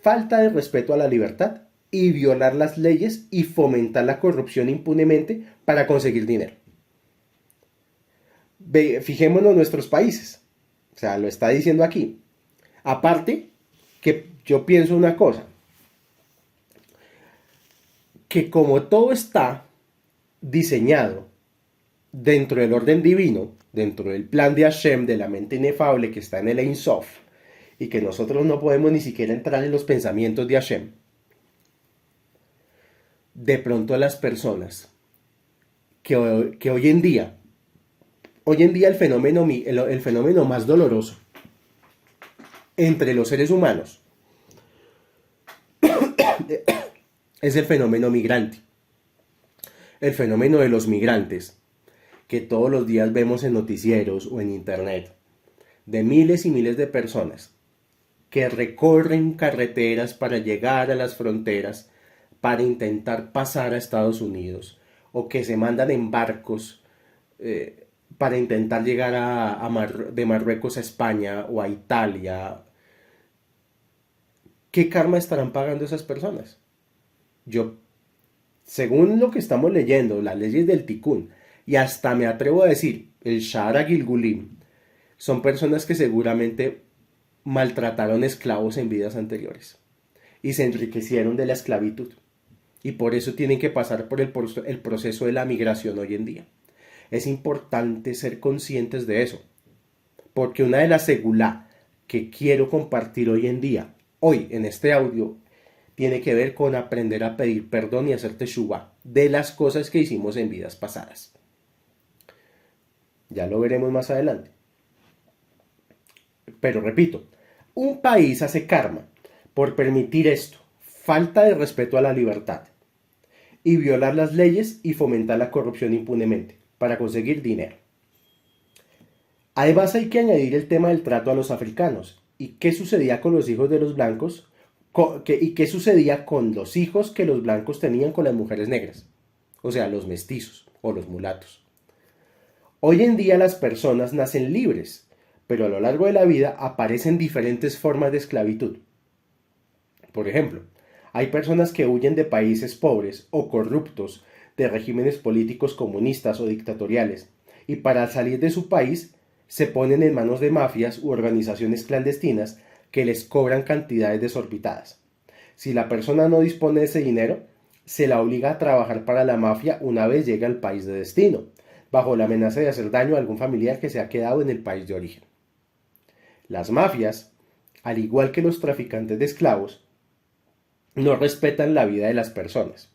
falta de respeto a la libertad y violar las leyes y fomentar la corrupción impunemente para conseguir dinero. Fijémonos en nuestros países. O sea, lo está diciendo aquí. Aparte, que yo pienso una cosa, que como todo está diseñado dentro del orden divino, dentro del plan de Hashem, de la mente inefable que está en el Ein Sof, y que nosotros no podemos ni siquiera entrar en los pensamientos de Hashem, de pronto las personas que hoy en día el fenómeno más doloroso entre los seres humanos es el fenómeno migrante. El fenómeno de los migrantes, que todos los días vemos en noticieros o en internet, de miles y miles de personas que recorren carreteras para llegar a las fronteras para intentar pasar a Estados Unidos, o que se mandan en barcos para intentar llegar de Marruecos a España o a Italia. ¿Qué karma estarán pagando esas personas? Según lo que estamos leyendo, las leyes del Tikkun, y hasta me atrevo a decir, el Shara Gilgulim, son personas que seguramente maltrataron esclavos en vidas anteriores y se enriquecieron de la esclavitud. Y por eso tienen que pasar por el proceso de la migración hoy en día. Es importante ser conscientes de eso, porque una de las segulá que quiero compartir hoy en día, hoy en este audio, tiene que ver con aprender a pedir perdón y hacer teshuvá de las cosas que hicimos en vidas pasadas. Ya lo veremos más adelante. Pero repito, un país hace karma por permitir esto: falta de respeto a la libertad y violar las leyes y fomentar la corrupción impunemente para conseguir dinero. Además hay que añadir el tema del trato a los africanos y qué sucedía con los hijos de los blancos y qué sucedía con los hijos que los blancos tenían con las mujeres negras, o sea, los mestizos o los mulatos. Hoy en día las personas nacen libres, pero a lo largo de la vida aparecen diferentes formas de esclavitud. Por ejemplo, hay personas que huyen de países pobres o corruptos, de regímenes políticos comunistas o dictatoriales, y para salir de su país se ponen en manos de mafias u organizaciones clandestinas que les cobran cantidades desorbitadas. Si la persona no dispone de ese dinero, se la obliga a trabajar para la mafia una vez llegue al país de destino, bajo la amenaza de hacer daño a algún familiar que se ha quedado en el país de origen. Las mafias, al igual que los traficantes de esclavos, no respetan la vida de las personas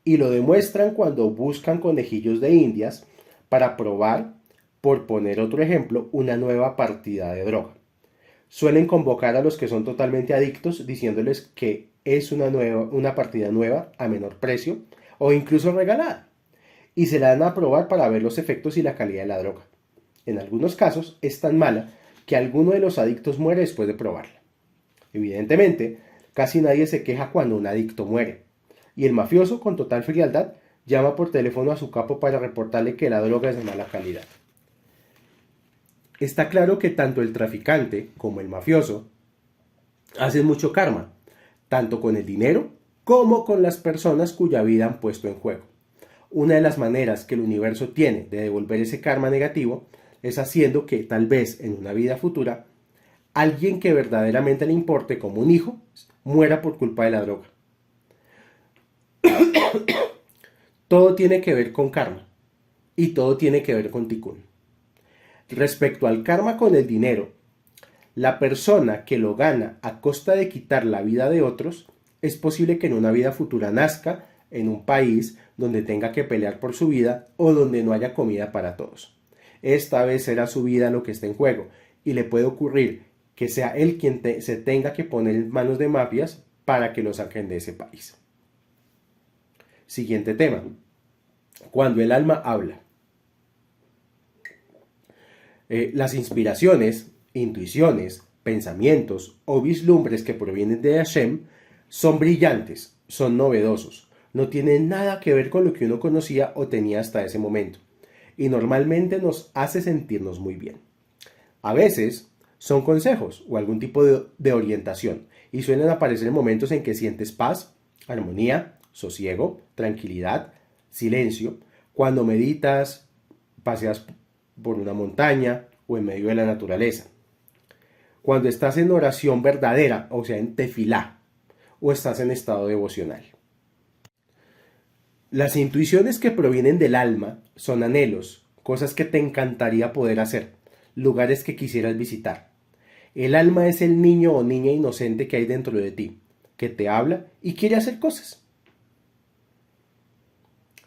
y lo demuestran cuando buscan conejillos de indias para probar, por poner otro ejemplo, una nueva partida de droga. Suelen convocar a los que son totalmente adictos diciéndoles que es una partida nueva a menor precio o incluso regalada y se la dan a probar para ver los efectos y la calidad de la droga. En algunos casos es tan mala que alguno de los adictos muere después de probarla. Evidentemente, casi nadie se queja cuando un adicto muere, y el mafioso, con total frialdad, llama por teléfono a su capo para reportarle que la droga es de mala calidad. Está claro que tanto el traficante como el mafioso hacen mucho karma, tanto con el dinero como con las personas cuya vida han puesto en juego. Una de las maneras que el universo tiene de devolver ese karma negativo es haciendo que, tal vez en una vida futura, alguien que verdaderamente le importe, como un hijo, muera por culpa de la droga. Todo tiene que ver con karma y todo tiene que ver con tikkun. Respecto al karma con el dinero, la persona que lo gana a costa de quitar la vida de otros, es posible que en una vida futura nazca en un país donde tenga que pelear por su vida o donde no haya comida para todos. Esta vez será su vida lo que está en juego y le puede ocurrir que sea él quien se tenga que poner en manos de mafias para que lo saquen de ese país. Siguiente tema. Cuando el alma habla. Las inspiraciones, intuiciones, pensamientos o vislumbres que provienen de Hashem son brillantes, son novedosos, no tienen nada que ver con lo que uno conocía o tenía hasta ese momento, y normalmente nos hace sentirnos muy bien. A veces son consejos o algún tipo de orientación, y suelen aparecer en momentos en que sientes paz, armonía, sosiego, tranquilidad, silencio, cuando meditas, paseas por una montaña o en medio de la naturaleza. Cuando estás en oración verdadera, o sea, en tefilá, o estás en estado devocional. Las intuiciones que provienen del alma son anhelos, cosas que te encantaría poder hacer, lugares que quisieras visitar. El alma es el niño o niña inocente que hay dentro de ti, que te habla y quiere hacer cosas.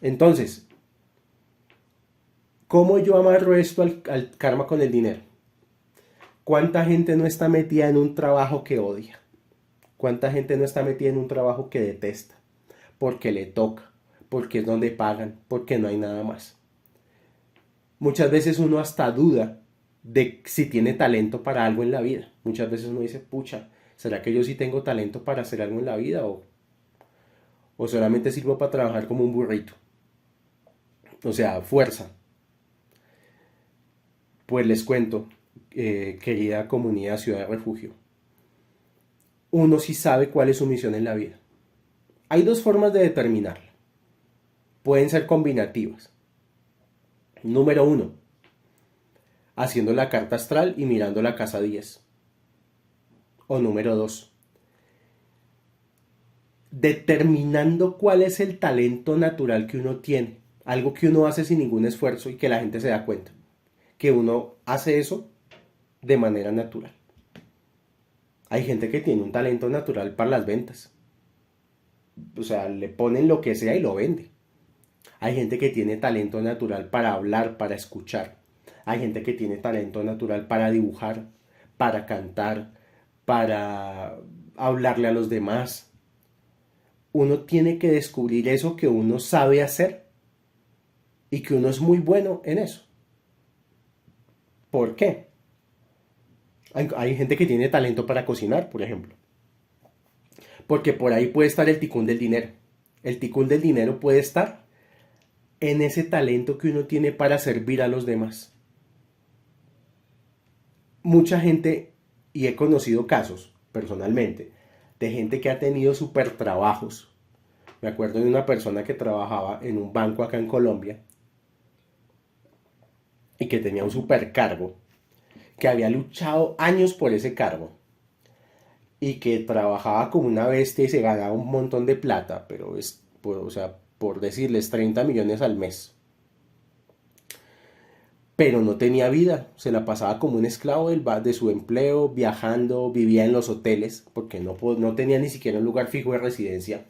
Entonces, ¿cómo yo amarro esto al karma con el dinero? ¿Cuánta gente no está metida en un trabajo que odia? ¿Cuánta gente no está metida en un trabajo que detesta? Porque le toca, porque es donde pagan, porque no hay nada más. Muchas veces uno hasta duda de si tiene talento para algo en la vida. Muchas veces uno dice, pucha, ¿será que yo sí tengo talento para hacer algo en la vida? ¿O solamente sirvo para trabajar como un burrito? O sea, fuerza. Pues les cuento, querida comunidad Ciudad de Refugio, uno sí sabe cuál es su misión en la vida. Hay dos formas de determinarla. Pueden ser combinativas. Número 1, haciendo la carta astral y mirando la casa 10. O número 2, determinando cuál es el talento natural que uno tiene. Algo que uno hace sin ningún esfuerzo y que la gente se da cuenta. Que uno hace eso de manera natural. Hay gente que tiene un talento natural para las ventas. O sea, le ponen lo que sea y lo vende. Hay gente que tiene talento natural para hablar, para escuchar. Hay gente que tiene talento natural para dibujar, para cantar, para hablarle a los demás. Uno tiene que descubrir eso que uno sabe hacer y que uno es muy bueno en eso. ¿Por qué? Hay gente que tiene talento para cocinar, por ejemplo. Porque por ahí puede estar el ticún del dinero. El ticún del dinero puede estar en ese talento que uno tiene para servir a los demás. Mucha gente, y he conocido casos personalmente, de gente que ha tenido super trabajos. Me acuerdo de una persona que trabajaba en un banco acá en Colombia y que tenía un supercargo, que había luchado años por ese cargo y que trabajaba como una bestia y se ganaba un montón de plata, pero es, o sea, por decirles 30 millones al mes. Pero no tenía vida, se la pasaba como un esclavo de su empleo, viajando, vivía en los hoteles, porque no tenía ni siquiera un lugar fijo de residencia.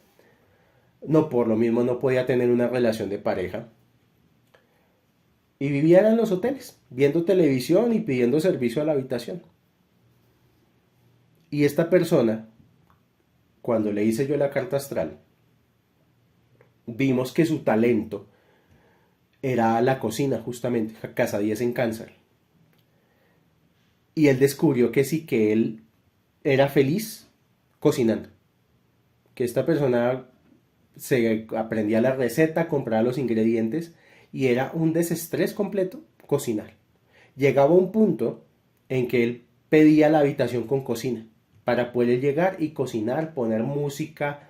No, por lo mismo no podía tener una relación de pareja. Y vivía en los hoteles, viendo televisión y pidiendo servicio a la habitación. Y esta persona, cuando le hice yo la carta astral, vimos que su talento era la cocina, justamente, casa 10 en cáncer. Y él descubrió que sí, que él era feliz cocinando. Que esta persona se aprendía la receta, compraba los ingredientes y era un desestrés completo cocinar. Llegaba un punto en que él pedía la habitación con cocina para poder llegar y cocinar, poner música,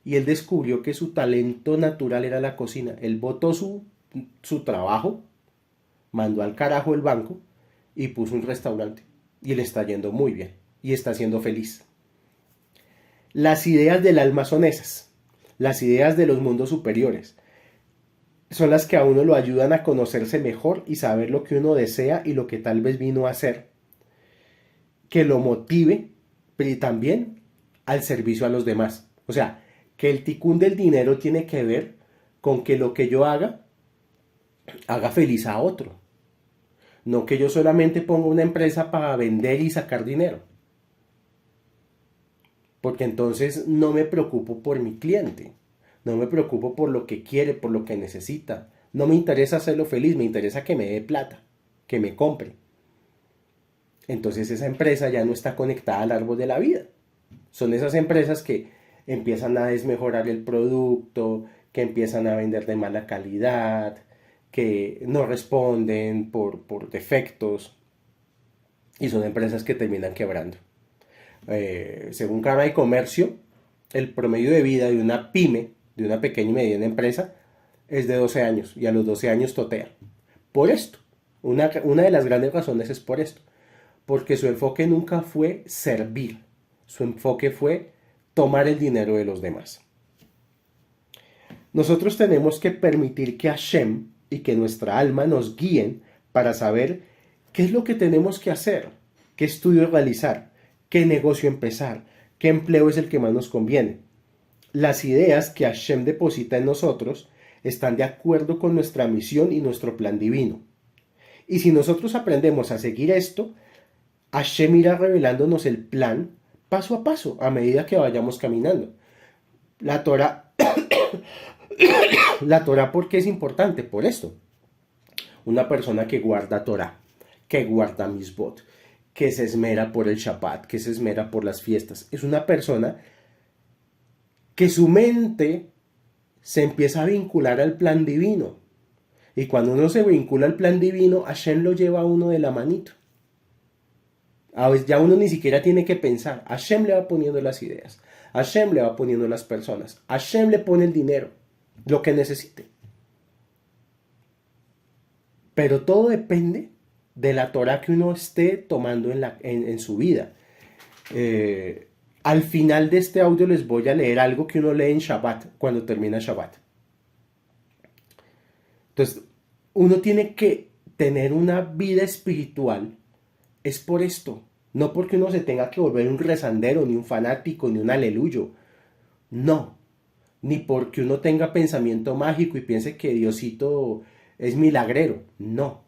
y él descubrió que su talento natural era la cocina. Él botó su trabajo, mandó al carajo el banco y puso un restaurante. Y le está yendo muy bien y está siendo feliz. Las ideas del alma son esas. Las ideas de los mundos superiores son las que a uno lo ayudan a conocerse mejor y saber lo que uno desea y lo que tal vez vino a hacer. Que lo motive, pero también al servicio a los demás. O sea, que el ticún del dinero tiene que ver con que lo que yo haga feliz a otro. No que yo solamente ponga una empresa para vender y sacar dinero. Porque entonces no me preocupo por mi cliente. No me preocupo por lo que quiere, por lo que necesita. No me interesa hacerlo feliz, me interesa que me dé plata, que me compre. Entonces esa empresa ya no está conectada al árbol de la vida. Son esas empresas que empiezan a desmejorar el producto, que empiezan a vender de mala calidad, que no responden por defectos, y son empresas que terminan quebrando. Según Cámara de Comercio, el promedio de vida de una pyme, de una pequeña y mediana empresa, es de 12 años, y a los 12 años totea. Por esto, una de las grandes razones es por esto, porque su enfoque nunca fue servir, su enfoque fue tomar el dinero de los demás. Nosotros tenemos que permitir que Hashem y que nuestra alma nos guíen para saber qué es lo que tenemos que hacer, qué estudio realizar, qué negocio empezar, qué empleo es el que más nos conviene. Las ideas que Hashem deposita en nosotros están de acuerdo con nuestra misión y nuestro plan divino. Y si nosotros aprendemos a seguir esto, Hashem irá revelándonos el plan paso a paso a medida que vayamos caminando. La Torah, ¿por qué es importante? Por esto. Una persona que guarda Torah, que guarda Misbot, que se esmera por el Shabbat, que se esmera por las fiestas, es una persona que su mente se empieza a vincular al plan divino. Y cuando uno se vincula al plan divino, Hashem lo lleva a uno de la manito. A veces ya uno ni siquiera tiene que pensar. Hashem le va poniendo las ideas. Hashem le va poniendo las personas. Hashem le pone el dinero, lo que necesite. Pero todo depende de la Torah que uno esté tomando en su vida. Al final de este audio les voy a leer algo que uno lee en Shabbat, cuando termina Shabbat. Entonces, uno tiene que tener una vida espiritual, es por esto. No porque uno se tenga que volver un rezandero, ni un fanático, ni un aleluyo. No. Ni porque uno tenga pensamiento mágico y piense que Diosito es milagrero. No.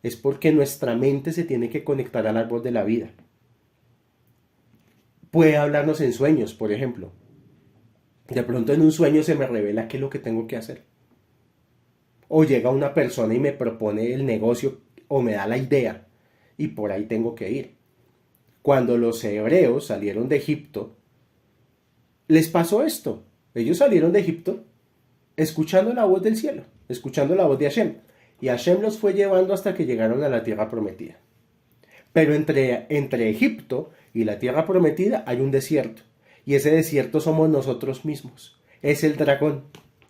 Es porque nuestra mente se tiene que conectar al árbol de la vida. Puede hablarnos en sueños, por ejemplo. De pronto en un sueño se me revela qué es lo que tengo que hacer. O llega una persona y me propone el negocio o me da la idea y por ahí tengo que ir. Cuando los hebreos salieron de Egipto, les pasó esto. Ellos salieron de Egipto escuchando la voz del cielo, escuchando la voz de Hashem. Y Hashem los fue llevando hasta que llegaron a la tierra prometida. Pero entre Egipto y la tierra prometida hay un desierto. Y ese desierto somos nosotros mismos. Es el dragón,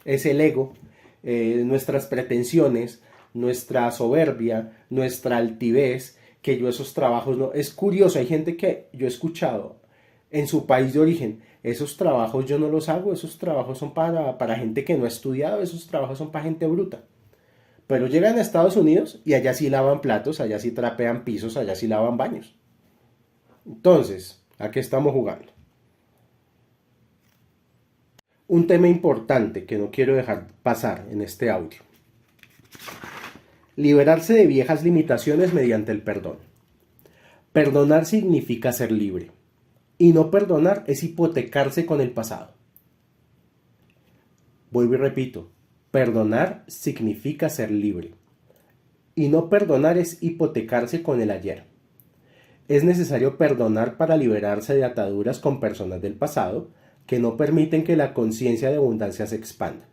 es el ego, nuestras pretensiones, nuestra soberbia, nuestra altivez, que yo esos trabajos no... Es curioso, hay gente que yo he escuchado en su país de origen, esos trabajos yo no los hago, esos trabajos son para gente que no ha estudiado, esos trabajos son para gente bruta. Pero llegan a Estados Unidos y allá sí lavan platos, allá sí trapean pisos, allá sí lavan baños. Entonces, ¿a qué estamos jugando? Un tema importante que no quiero dejar pasar en este audio. Liberarse de viejas limitaciones mediante el perdón. Perdonar significa ser libre. Y no perdonar es hipotecarse con el pasado. Vuelvo y repito, perdonar significa ser libre. Y no perdonar es hipotecarse con el ayer. Es necesario perdonar para liberarse de ataduras con personas del pasado que no permiten que la conciencia de abundancia se expanda.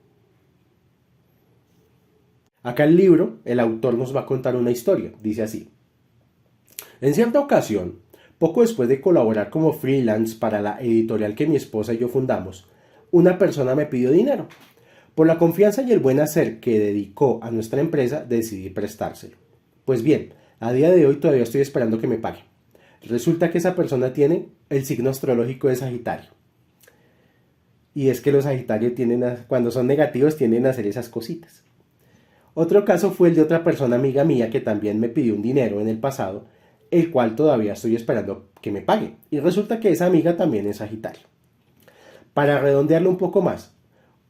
Acá el libro, el autor nos va a contar una historia, dice así. En cierta ocasión, poco después de colaborar como freelance para la editorial que mi esposa y yo fundamos, una persona me pidió dinero. Por la confianza y el buen hacer que dedicó a nuestra empresa, decidí prestárselo. Pues bien, a día de hoy todavía estoy esperando que me pague. Resulta que esa persona tiene el signo astrológico de Sagitario. Y es que los Sagitarios cuando son negativos tienden a hacer esas cositas. Otro caso fue el de otra persona amiga mía que también me pidió un dinero en el pasado, el cual todavía estoy esperando que me pague. Y resulta que esa amiga también es Sagitario. Para redondearlo un poco más,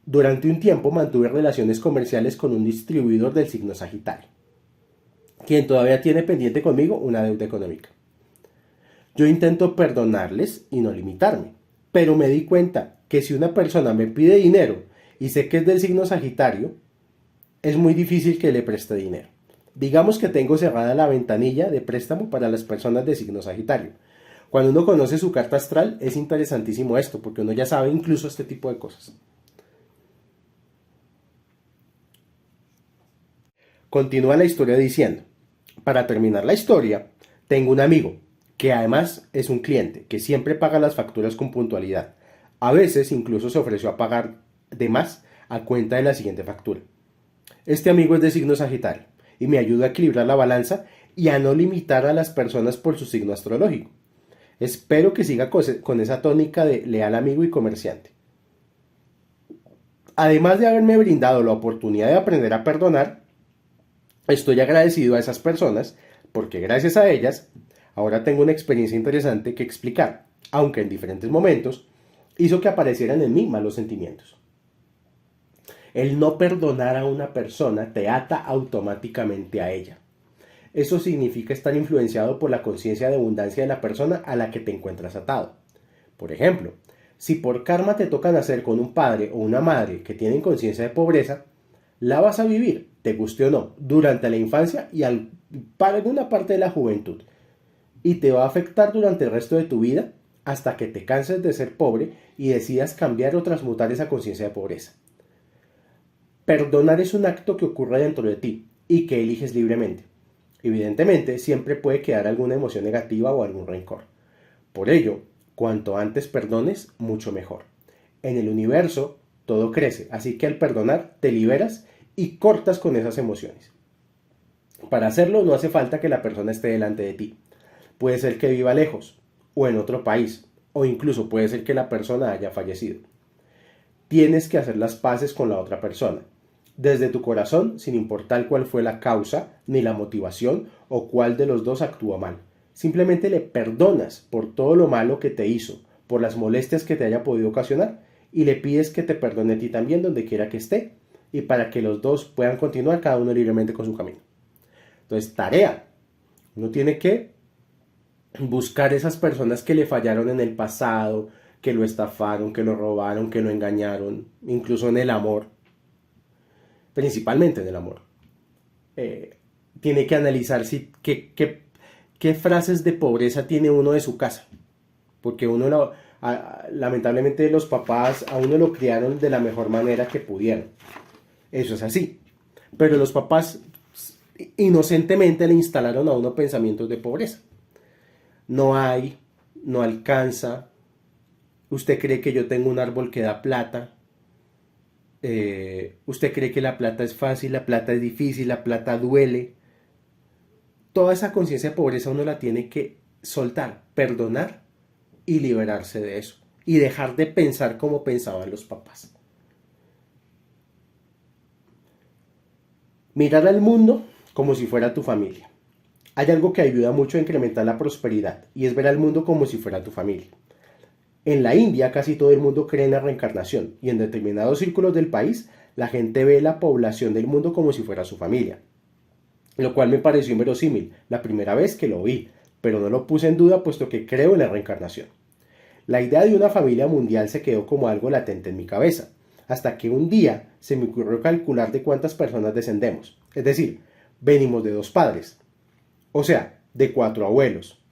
durante un tiempo mantuve relaciones comerciales con un distribuidor del signo Sagitario, quien todavía tiene pendiente conmigo una deuda económica. Yo intento perdonarles y no limitarme, pero me di cuenta que si una persona me pide dinero y sé que es del signo Sagitario, es muy difícil que le preste dinero. Digamos que tengo cerrada la ventanilla de préstamo para las personas de signo Sagitario. Cuando uno conoce su carta astral es interesantísimo esto, porque uno ya sabe incluso este tipo de cosas. Continúa la historia diciendo, para terminar la historia, tengo un amigo, que además es un cliente, que siempre paga las facturas con puntualidad. A veces incluso se ofreció a pagar de más a cuenta de la siguiente factura. Este amigo es de signo Sagitario y me ayuda a equilibrar la balanza y a no limitar a las personas por su signo astrológico. Espero que siga con esa tónica de leal amigo y comerciante. Además de haberme brindado la oportunidad de aprender a perdonar, estoy agradecido a esas personas porque gracias a ellas ahora tengo una experiencia interesante que explicar, aunque en diferentes momentos hizo que aparecieran en mí malos sentimientos. El no perdonar a una persona te ata automáticamente a ella. Eso significa estar influenciado por la conciencia de abundancia de la persona a la que te encuentras atado. Por ejemplo, si por karma te toca nacer con un padre o una madre que tienen conciencia de pobreza, la vas a vivir, te guste o no, durante la infancia y para alguna parte de la juventud. Y te va a afectar durante el resto de tu vida hasta que te canses de ser pobre y decidas cambiar o transmutar esa conciencia de pobreza. Perdonar es un acto que ocurre dentro de ti y que eliges libremente. Evidentemente, siempre puede quedar alguna emoción negativa o algún rencor. Por ello, cuanto antes perdones, mucho mejor. En el universo, todo crece, así que al perdonar, te liberas y cortas con esas emociones. Para hacerlo, no hace falta que la persona esté delante de ti. Puede ser que viva lejos, o en otro país, o incluso puede ser que la persona haya fallecido. Tienes que hacer las paces con la otra persona, desde tu corazón, sin importar cuál fue la causa, ni la motivación, o cuál de los dos actúa mal. Simplemente le perdonas por todo lo malo que te hizo, por las molestias que te haya podido ocasionar, y le pides que te perdone a ti también donde quiera que esté, y para que los dos puedan continuar cada uno libremente con su camino. Entonces, tarea. Uno tiene que buscar esas personas que le fallaron en el pasado, que lo estafaron, que lo robaron, que lo engañaron, incluso en el amor. Principalmente en el amor. Tiene que analizar qué frases de pobreza tiene uno de su casa. Porque lamentablemente los papás a uno lo criaron de la mejor manera que pudieron. Eso es así. Pero los papás inocentemente le instalaron a uno pensamientos de pobreza. No hay, no alcanza. Usted cree que yo tengo un árbol que da plata. Usted cree que la plata es fácil, la plata es difícil, la plata duele. Toda esa conciencia de pobreza uno la tiene que soltar, perdonar y liberarse de eso. Y dejar de pensar como pensaban los papás. Mirar al mundo como si fuera tu familia. Hay algo que ayuda mucho a incrementar la prosperidad y es ver al mundo como si fuera tu familia. En la India casi todo el mundo cree en la reencarnación y en determinados círculos del país la gente ve la población del mundo como si fuera su familia. Lo cual me pareció inverosímil la primera vez que lo vi, pero no lo puse en duda puesto que creo en la reencarnación. La idea de una familia mundial se quedó como algo latente en mi cabeza, hasta que un día se me ocurrió calcular de cuántas personas descendemos. Es decir, venimos de 2 padres, o sea, de 4 abuelos,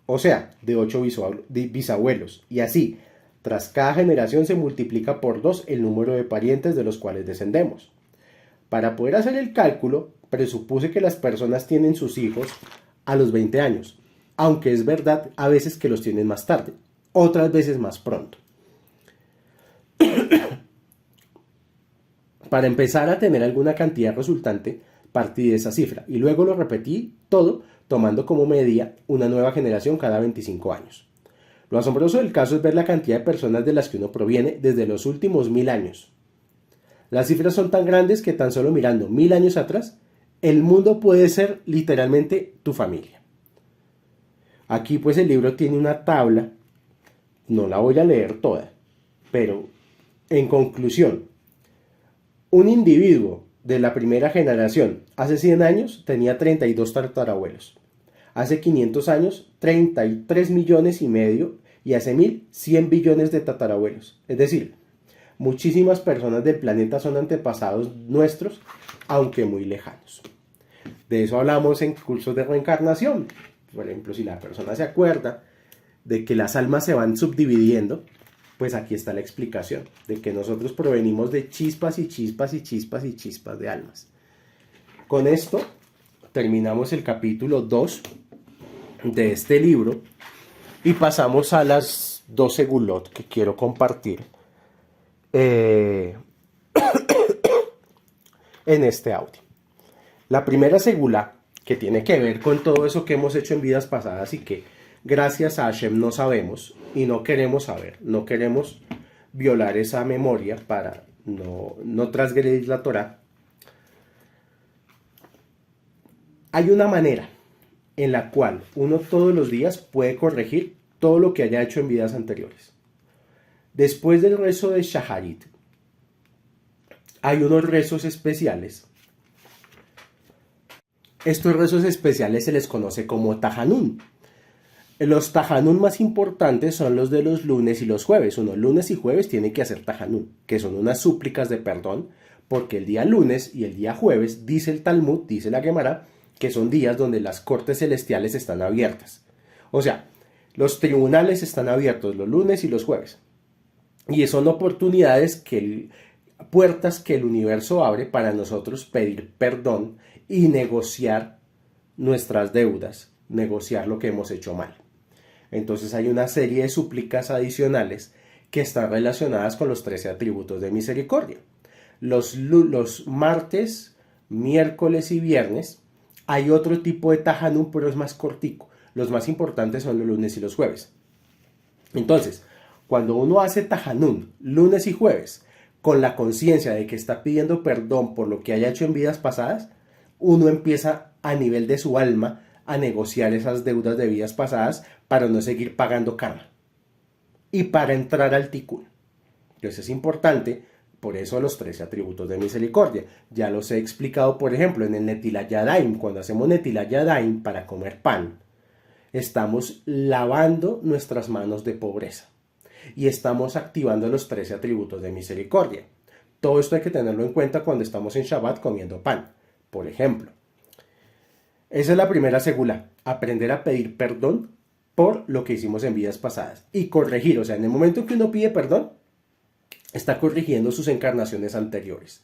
o sea, de 8 bisabuelos, y así, tras cada generación se multiplica por 2 el número de parientes de los cuales descendemos. Para poder hacer el cálculo, presupuse que las personas tienen sus hijos a los 20 años, aunque es verdad a veces que los tienen más tarde, otras veces más pronto. Para empezar a tener alguna cantidad resultante, partí de esa cifra y luego lo repetí todo tomando como medida una nueva generación cada 25 años. Lo asombroso del caso es ver la cantidad de personas de las que uno proviene desde los últimos 1000 años. Las cifras son tan grandes que tan solo mirando 1000 años atrás, el mundo puede ser literalmente tu familia. Aquí pues el libro tiene una tabla, no la voy a leer toda, pero en conclusión, un individuo de la primera generación hace 100 años tenía 32 tatarabuelos. Hace 500 años, 33 millones y medio y hace 1000, 100 billones de tatarabuelos. Es decir, muchísimas personas del planeta son antepasados nuestros, aunque muy lejanos. De eso hablamos en cursos de reencarnación. Por ejemplo, si la persona se acuerda de que las almas se van subdividiendo, pues aquí está la explicación de que nosotros provenimos de chispas y chispas y chispas y chispas de almas. Con esto terminamos el capítulo 2 de este libro y pasamos a las 2 segulot que quiero compartir en este audio. La primera segula, que tiene que ver con todo eso que hemos hecho en vidas pasadas y que gracias a Hashem no sabemos y no queremos saber, no queremos violar esa memoria para no transgredir la Torah. Hay una manera en la cual uno todos los días puede corregir todo lo que haya hecho en vidas anteriores. Después del rezo de Shaharit, hay unos rezos especiales. Estos rezos especiales se les conoce como Tahanún. Los Tahanún más importantes son los de los lunes y los jueves. Uno lunes y jueves tiene que hacer Tahanún, que son unas súplicas de perdón, porque el día lunes y el día jueves, dice el Talmud, dice la Gemara, que son días donde las cortes celestiales están abiertas. O sea, los tribunales están abiertos los lunes y los jueves. Y son oportunidades, puertas que el universo abre para nosotros pedir perdón y negociar nuestras deudas, negociar lo que hemos hecho mal. Entonces hay una serie de súplicas adicionales que están relacionadas con los 13 atributos de misericordia. Los martes, miércoles y viernes hay otro tipo de Tahanún, pero es más cortico. Los más importantes son los lunes y los jueves. Entonces, cuando uno hace Tahanún lunes y jueves con la conciencia de que está pidiendo perdón por lo que haya hecho en vidas pasadas, uno empieza a nivel de su alma a negociar esas deudas de vidas pasadas para no seguir pagando karma y para entrar al tikkun. Entonces es importante, por eso los 13 atributos de misericordia. Ya los he explicado, por ejemplo, en el Netilat Yadayim. Cuando hacemos Netilat Yadayim para comer pan, estamos lavando nuestras manos de pobreza y estamos activando los 13 atributos de misericordia. Todo esto hay que tenerlo en cuenta cuando estamos en Shabbat comiendo pan, por ejemplo. Esa es la primera segula, aprender a pedir perdón por lo que hicimos en vidas pasadas y corregir. O sea, en el momento que uno pide perdón, está corrigiendo sus encarnaciones anteriores.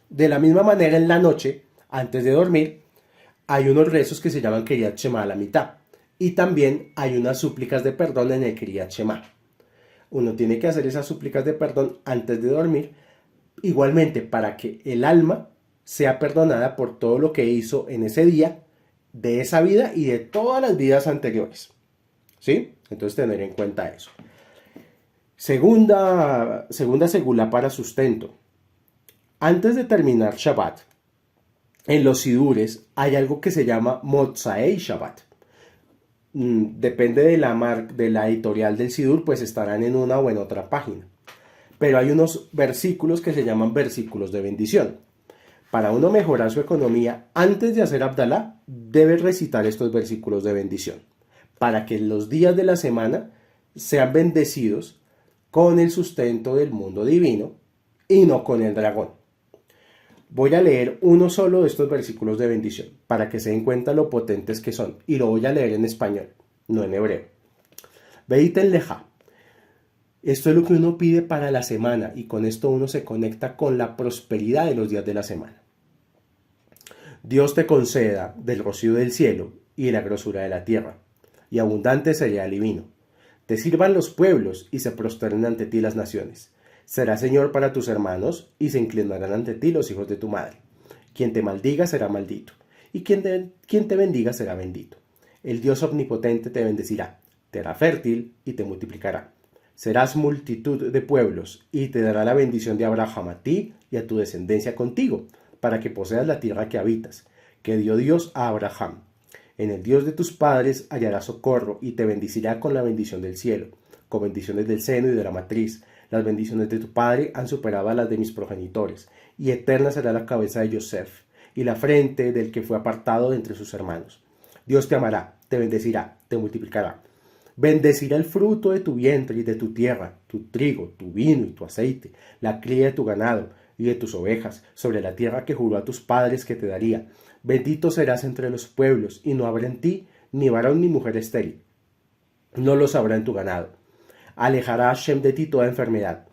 De la misma manera, en la noche, antes de dormir, hay unos rezos que se llaman Kriyat Shema a la mitad. Y también hay unas súplicas de perdón en el Kriyat Shema. Uno tiene que hacer esas súplicas de perdón antes de dormir, igualmente para que el alma sea perdonada por todo lo que hizo en ese día, de esa vida y de todas las vidas anteriores. ¿Sí? Entonces tener en cuenta eso. Segunda segula para sustento. Antes de terminar Shabbat, en los sidures hay algo que se llama Motzai Shabbat. Depende de la editorial del sidur, pues estarán en una o en otra página. Pero hay unos versículos que se llaman versículos de bendición. Para uno mejorar su economía, antes de hacer Abdalá, debe recitar estos versículos de bendición, para que los días de la semana sean bendecidos con el sustento del mundo divino y no con el dragón. Voy a leer uno solo de estos versículos de bendición, para que se den cuenta lo potentes que son, y lo voy a leer en español, no en hebreo. Veiten leja. Esto es lo que uno pide para la semana, y con esto uno se conecta con la prosperidad de los días de la semana. Dios te conceda del rocío del cielo y de la grosura de la tierra, y abundante cereal y vino. Te sirvan los pueblos y se prosternen ante ti las naciones. Serás Señor para tus hermanos y se inclinarán ante ti los hijos de tu madre. Quien te maldiga será maldito, y quien te bendiga será bendito. El Dios omnipotente te bendecirá, te hará fértil y te multiplicará. Serás multitud de pueblos y te dará la bendición de Abraham a ti y a tu descendencia contigo, para que poseas la tierra que habitas, que dio Dios a Abraham. En el Dios de tus padres hallarás socorro y te bendecirá con la bendición del cielo, con bendiciones del seno y de la matriz. Las bendiciones de tu padre han superado a las de mis progenitores, y eterna será la cabeza de Yosef, y la frente del que fue apartado de entre sus hermanos. Dios te amará, te bendecirá, te multiplicará. Bendecirá el fruto de tu vientre y de tu tierra, tu trigo, tu vino y tu aceite, la cría de tu ganado y de tus ovejas, sobre la tierra que juró a tus padres que te daría. Bendito serás entre los pueblos, y no habrá en ti ni varón ni mujer estéril. No los habrá en tu ganado. Alejará Hashem de ti toda enfermedad.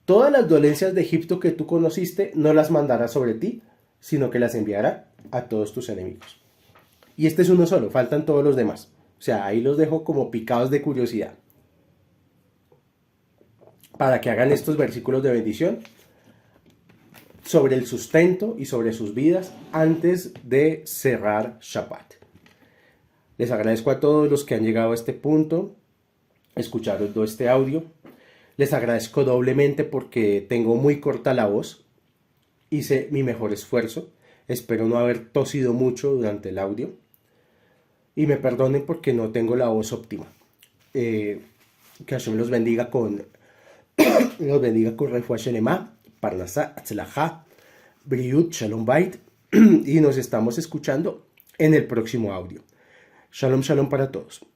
Todas las dolencias de Egipto que tú conociste no las mandará sobre ti, sino que las enviará a todos tus enemigos. Y este es uno solo, faltan todos los demás. O sea, ahí los dejo como picados de curiosidad, para que hagan estos versículos de bendición sobre el sustento y sobre sus vidas antes de cerrar Shabbat. Les agradezco a todos los que han llegado a este punto, escucharon todo este audio. Les agradezco doblemente porque tengo muy corta la voz. Hice mi mejor esfuerzo. Espero no haber tosido mucho durante el audio. Y me perdonen porque no tengo la voz óptima. Que Hashem los bendiga con Refuah Shelema, Parnasá, Atzlajá, Briut, Shalom Bait. Y nos estamos escuchando en el próximo audio. Shalom, shalom para todos.